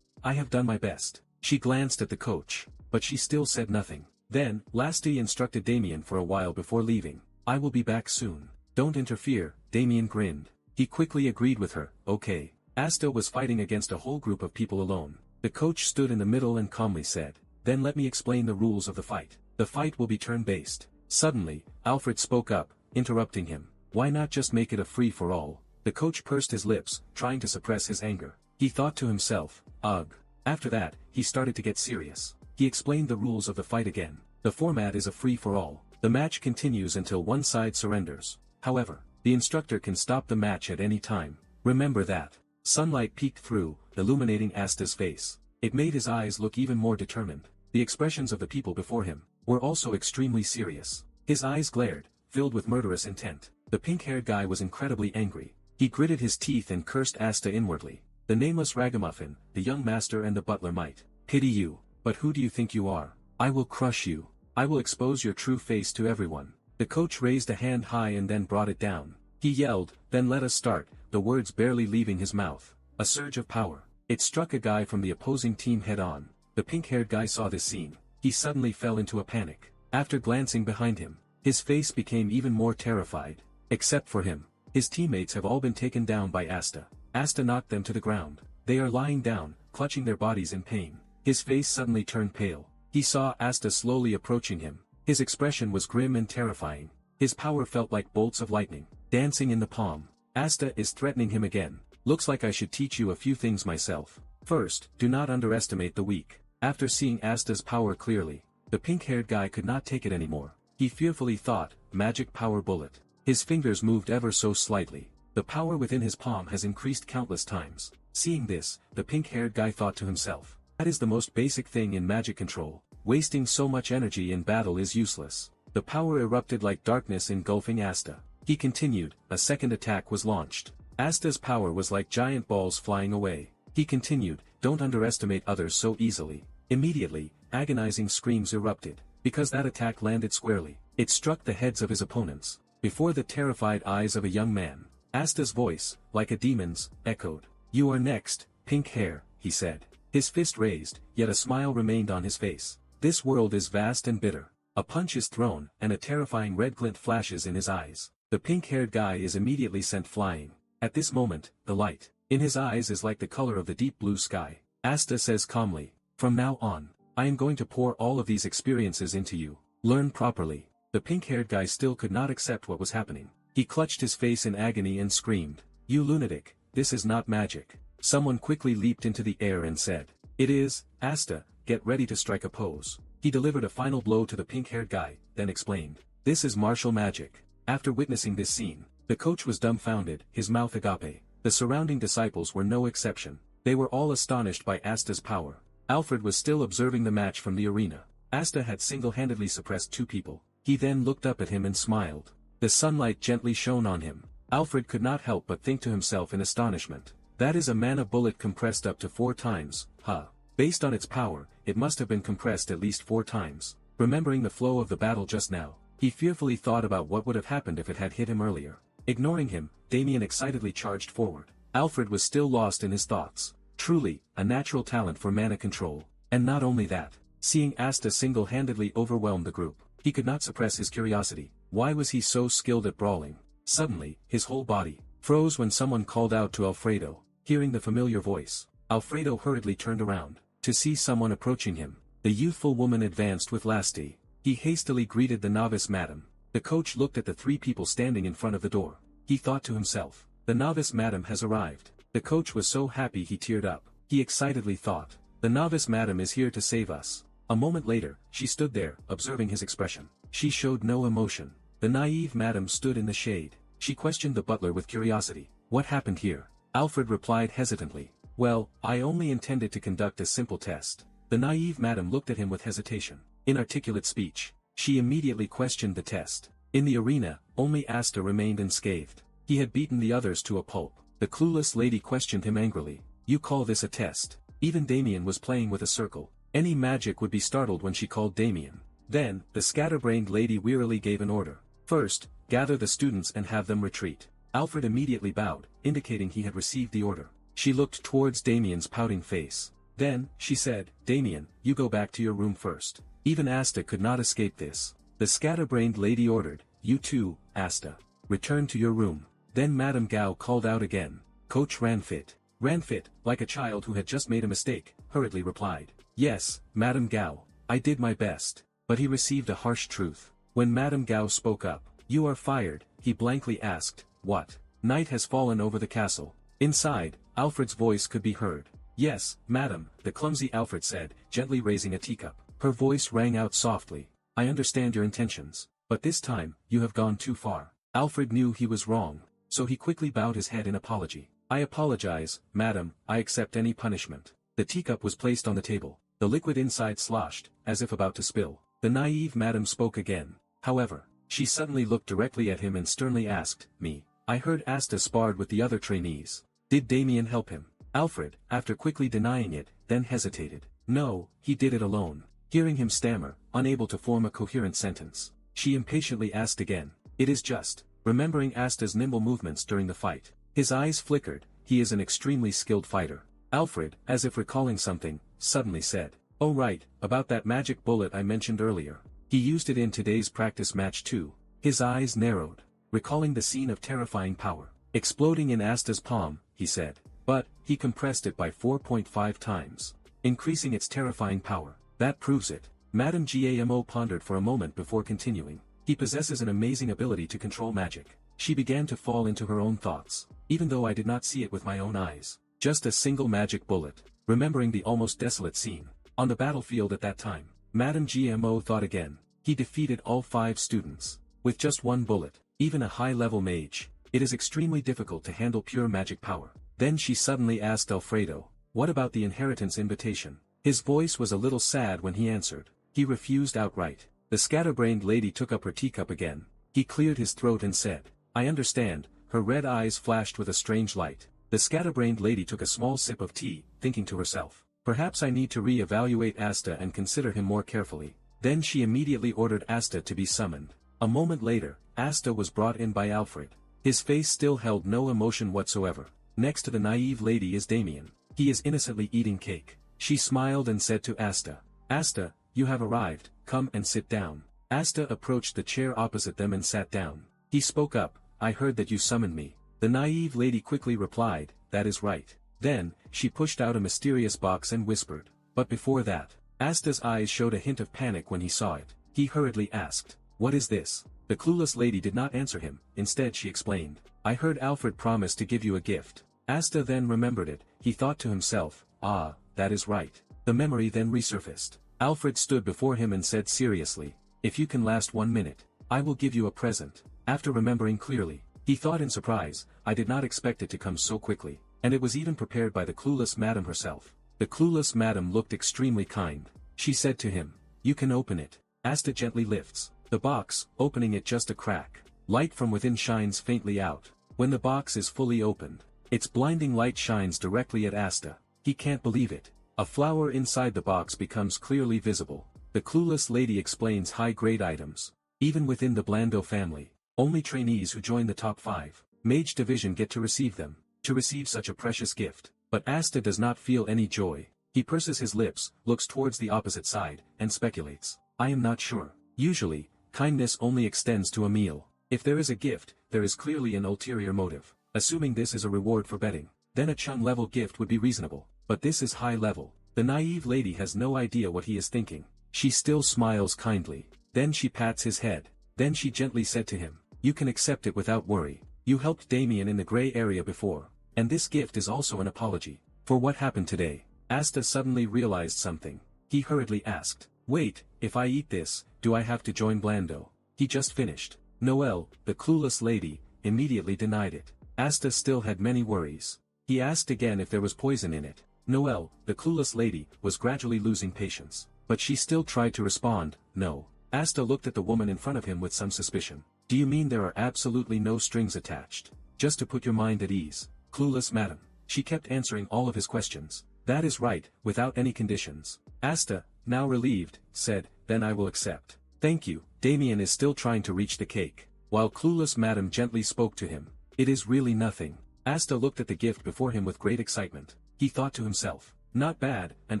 I have done my best." She glanced at the coach, but she still said nothing. Then, Lasty instructed Damien for a while before leaving. "I will be back soon. Don't interfere." Damien grinned. He quickly agreed with her, "Okay." Asta was fighting against a whole group of people alone. The coach stood in the middle and calmly said, "Then let me explain the rules of the fight. The fight will be turn-based." Suddenly, Alfred spoke up, interrupting him. "Why not just make it a free-for-all?" The coach pursed his lips, trying to suppress his anger. He thought to himself, "Ugh." After that, he started to get serious. He explained the rules of the fight again. The format is a free-for-all. The match continues until one side surrenders. However, the instructor can stop the match at any time. Remember that. Sunlight peeked through, illuminating Asta's face. It made his eyes look even more determined. The expressions of the people before him were also extremely serious. His eyes glared, filled with murderous intent. The pink-haired guy was incredibly angry. He gritted his teeth and cursed Asta inwardly. "The nameless ragamuffin, the young master and the butler might pity you, but who do you think you are? I will crush you. I will expose your true face to everyone." The coach raised a hand high and then brought it down. He yelled, "Then let us start," the words barely leaving his mouth. A surge of power. It struck a guy from the opposing team head-on. The pink-haired guy saw this scene. He suddenly fell into a panic. After glancing behind him, his face became even more terrified. Except for him. His teammates have all been taken down by Asta. Asta knocked them to the ground. They are lying down, clutching their bodies in pain. His face suddenly turned pale. He saw Asta slowly approaching him. His expression was grim and terrifying. His power felt like bolts of lightning, dancing in the palm. "Asta is threatening him again. Looks like I should teach you a few things myself. First, do not underestimate the weak." After seeing Asta's power clearly, the pink-haired guy could not take it anymore. He fearfully thought, "Magic power bullet." His fingers moved ever so slightly. The power within his palm has increased countless times. Seeing this, the pink-haired guy thought to himself, "That is the most basic thing in magic control. Wasting so much energy in battle is useless." The power erupted like darkness engulfing Asta. He continued, a second attack was launched. Asta's power was like giant balls flying away. He continued, "Don't underestimate others so easily." Immediately, agonizing screams erupted. Because that attack landed squarely, it struck the heads of his opponents. Before the terrified eyes of a young man, Asta's voice, like a demon's, echoed. "You are next, pink hair," he said. His fist raised, yet a smile remained on his face. "This world is vast and bitter." A punch is thrown, and a terrifying red glint flashes in his eyes. The pink-haired guy is immediately sent flying. At this moment, the light in his eyes is like the color of the deep blue sky. Asta says calmly, "From now on, I am going to pour all of these experiences into you. Learn properly." The pink-haired guy still could not accept what was happening. He clutched his face in agony and screamed, "You lunatic, this is not magic." Someone quickly leaped into the air and said, "It is, Asta, get ready to strike a pose." He delivered a final blow to the pink-haired guy, then explained, "This is martial magic." After witnessing this scene, the coach was dumbfounded, his mouth agape. The surrounding disciples were no exception. They were all astonished by Asta's power. Alfred was still observing the match from the arena. Asta had single-handedly suppressed two people. He then looked up at him and smiled. The sunlight gently shone on him. Alfred could not help but think to himself in astonishment, "That is a mana bullet compressed up to 4 times, huh?" Based on its power, it must have been compressed at least 4 times. Remembering the flow of the battle just now, he fearfully thought about what would have happened if it had hit him earlier. Ignoring him, Damien excitedly charged forward. Alfred was still lost in his thoughts. Truly, a natural talent for mana control. And not only that, seeing Asta single-handedly overwhelm the group, he could not suppress his curiosity. Why was he so skilled at brawling? Suddenly, his whole body froze when someone called out to Alfredo. Hearing the familiar voice, Alfredo hurriedly turned around to see someone approaching him. The youthful woman advanced with lasty. He hastily greeted the novice madam. The coach looked at the 3 people standing in front of the door. He thought to himself, the novice madam has arrived. The coach was so happy he teared up. He excitedly thought, the novice madam is here to save us. A moment later, she stood there, observing his expression. She showed no emotion. The naive madam stood in the shade. She questioned the butler with curiosity. What happened here? Alfred replied hesitantly. Well, I only intended to conduct a simple test. The naive madam looked at him with hesitation. Inarticulate speech. She immediately questioned the test. In the arena, only Asta remained unscathed. He had beaten the others to a pulp. The clueless lady questioned him angrily. You call this a test? Even Damien was playing with a circle. Any magic would be startled when she called Damien. Then, the scatterbrained lady wearily gave an order. First, gather the students and have them retreat. Alfred immediately bowed, indicating he had received the order. She looked towards Damien's pouting face. Then, she said, Damien, you go back to your room first. Even Asta could not escape this. The scatterbrained lady ordered, you too, Asta. Return to your room. Then Madame Gao called out again. Coach Ranfit, like a child who had just made a mistake, hurriedly replied. Yes, Madame Gao, I did my best. But he received a harsh truth. When Madame Gao spoke up, you are fired, he blankly asked, what? Night has fallen over the castle. Inside, Alfred's voice could be heard. Yes, madam, the clumsy Alfred said, gently raising a teacup. Her voice rang out softly. I understand your intentions, but this time, you have gone too far. Alfred knew he was wrong, so he quickly bowed his head in apology. I apologize, madam, I accept any punishment. The teacup was placed on the table. The liquid inside sloshed, as if about to spill. The naive madam spoke again. However, she suddenly looked directly at him and sternly asked, me. I heard Asta sparred with the other trainees. Did Damien help him? Alfred, after quickly denying it, then hesitated. No, he did it alone. Hearing him stammer, unable to form a coherent sentence, she impatiently asked again. It is just. Remembering Asta's nimble movements during the fight, his eyes flickered. He is an extremely skilled fighter. Alfred, as if recalling something, suddenly said, oh right, about that magic bullet I mentioned earlier. He used it in today's practice match too. His eyes narrowed, recalling the scene of terrifying power. Exploding in Asta's palm, he said. But, he compressed it by 4.5 times, increasing its terrifying power. That proves it. Madame Gamo pondered for a moment before continuing. He possesses an amazing ability to control magic. She began to fall into her own thoughts, even though I did not see it with my own eyes. Just a single magic bullet. Remembering the almost desolate scene on the battlefield at that time, Madame Gmo thought again. He defeated all 5 students with just one bullet. Even a high-level mage, it is extremely difficult to handle pure magic power. Then she suddenly asked Alfredo, what about the inheritance invitation? His voice was a little sad when he answered. He refused outright. The scatterbrained lady took up her teacup again. He cleared his throat and said, I understand. Her red eyes flashed with a strange light. The scatterbrained lady took a small sip of tea, thinking to herself, perhaps I need to re-evaluate Asta and consider him more carefully. Then she immediately ordered Asta to be summoned. A moment later, Asta was brought in by Alfred. His face still held no emotion whatsoever. Next to the naive lady is Damien. He is innocently eating cake. She smiled and said to Asta, Asta, you have arrived, come and sit down. Asta approached the chair opposite them and sat down. He spoke up, I heard that you summoned me. The naive lady quickly replied, that is right. Then, she pushed out a mysterious box and whispered. But before that, Asta's eyes showed a hint of panic when he saw it. He hurriedly asked, what is this? The clueless lady did not answer him. Instead she explained, I heard Alfred promise to give you a gift. Asta then remembered it. He thought to himself, ah, that is right. The memory then resurfaced. Alfred stood before him and said seriously, if you can last 1 minute, I will give you a present. After remembering clearly, he thought in surprise, I did not expect it to come so quickly, and it was even prepared by the clueless madam herself. The clueless madam looked extremely kind. She said to him, you can open it. Asta gently lifts the box, opening it just a crack. Light from within shines faintly out. When the box is fully opened, its blinding light shines directly at Asta. He can't believe it. A flower inside the box becomes clearly visible. The clueless lady explains high-grade items. Even within the Blando family, only trainees who join the top 5 mage division get to receive them, to receive such a precious gift. But Asta does not feel any joy. He purses his lips, looks towards the opposite side, and speculates. I am not sure. Usually, kindness only extends to a meal. If there is a gift, there is clearly an ulterior motive. Assuming this is a reward for betting, then a Chung-level gift would be reasonable. But this is high level. The naive lady has no idea what he is thinking. She still smiles kindly. Then she pats his head. Then she gently said to him, you can accept it without worry. You helped Damien in the gray area before. And this gift is also an apology. For what happened today. Asta suddenly realized something. He hurriedly asked, wait, if I eat this, do I have to join Blando? He just finished. Noelle, the clueless lady, immediately denied it. Asta still had many worries. He asked again if there was poison in it. Noelle, the clueless lady, was gradually losing patience. But she still tried to respond, no. Asta looked at the woman in front of him with some suspicion. Do you mean there are absolutely no strings attached? Just to put your mind at ease. Clueless madam. She kept answering all of his questions. That is right, without any conditions. Asta, now relieved, said, then I will accept. Thank you. Damien is still trying to reach the cake. While clueless madam gently spoke to him. It is really nothing. Asta looked at the gift before him with great excitement. He thought to himself, not bad, an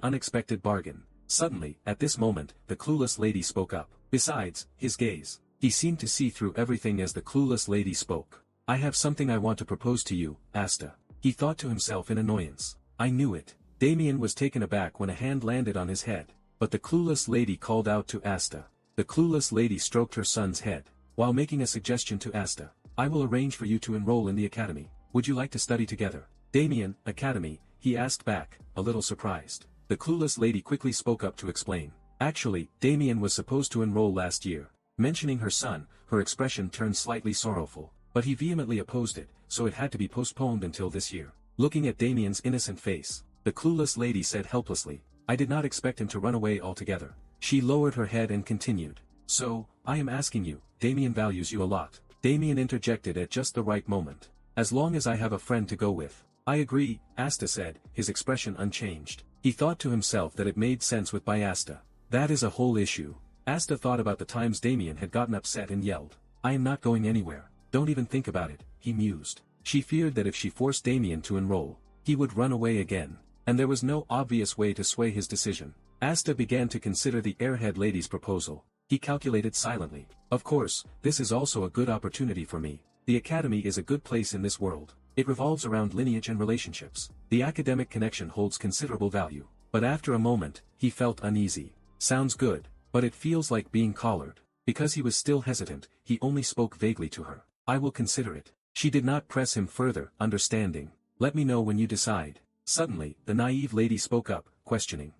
unexpected bargain. Suddenly, at this moment, the clueless lady spoke up. Besides, his gaze. He seemed to see through everything as the clueless lady spoke. I have something I want to propose to you, Asta. He thought to himself in annoyance. I knew it. Damien was taken aback when a hand landed on his head. But the clueless lady called out to Asta. The clueless lady stroked her son's head, while making a suggestion to Asta. I will arrange for you to enroll in the academy. Would you like to study together? Damien, academy, he asked back, a little surprised. The clueless lady quickly spoke up to explain. Actually, Damien was supposed to enroll last year. Mentioning her son, her expression turned slightly sorrowful. But he vehemently opposed it, so it had to be postponed until this year. Looking at Damien's innocent face, the clueless lady said helplessly, I did not expect him to run away altogether. She lowered her head and continued. So, I am asking you, Damien values you a lot. Damien interjected at just the right moment. As long as I have a friend to go with. I agree, Asta said, his expression unchanged. He thought to himself that it made sense with Asta. That is a whole issue. Asta thought about the times Damien had gotten upset and yelled. I am not going anywhere. Don't even think about it, he mused. She feared that if she forced Damien to enroll, he would run away again. And there was no obvious way to sway his decision. Asta began to consider the airhead lady's proposal. He calculated silently. Of course, this is also a good opportunity for me. The academy is a good place in this world. It revolves around lineage and relationships. The academic connection holds considerable value. But after a moment, he felt uneasy. Sounds good, but it feels like being collared. Because he was still hesitant, he only spoke vaguely to her. I will consider it. She did not press him further, understanding. Let me know when you decide. Suddenly, the naive lady spoke up, questioning.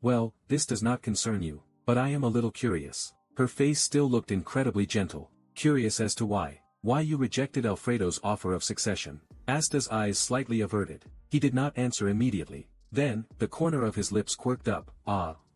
Well, this does not concern you, but I am a little curious. Her face still looked incredibly gentle. Curious as to why. Why you rejected Alfredo's offer of succession. Asta's eyes slightly averted. He did not answer immediately. Then, the corner of his lips quirked up.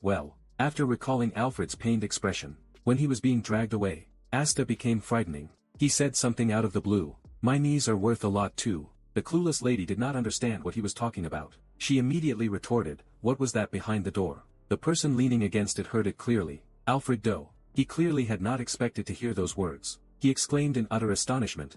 Well. After recalling Alfred's pained expression, when he was being dragged away, Asta became frightening. He said something out of the blue. My knees are worth a lot too. The clueless lady did not understand what he was talking about. She immediately retorted, what was that behind the door? The person leaning against it heard it clearly. Alfred Doe. He clearly had not expected to hear those words. He exclaimed in utter astonishment,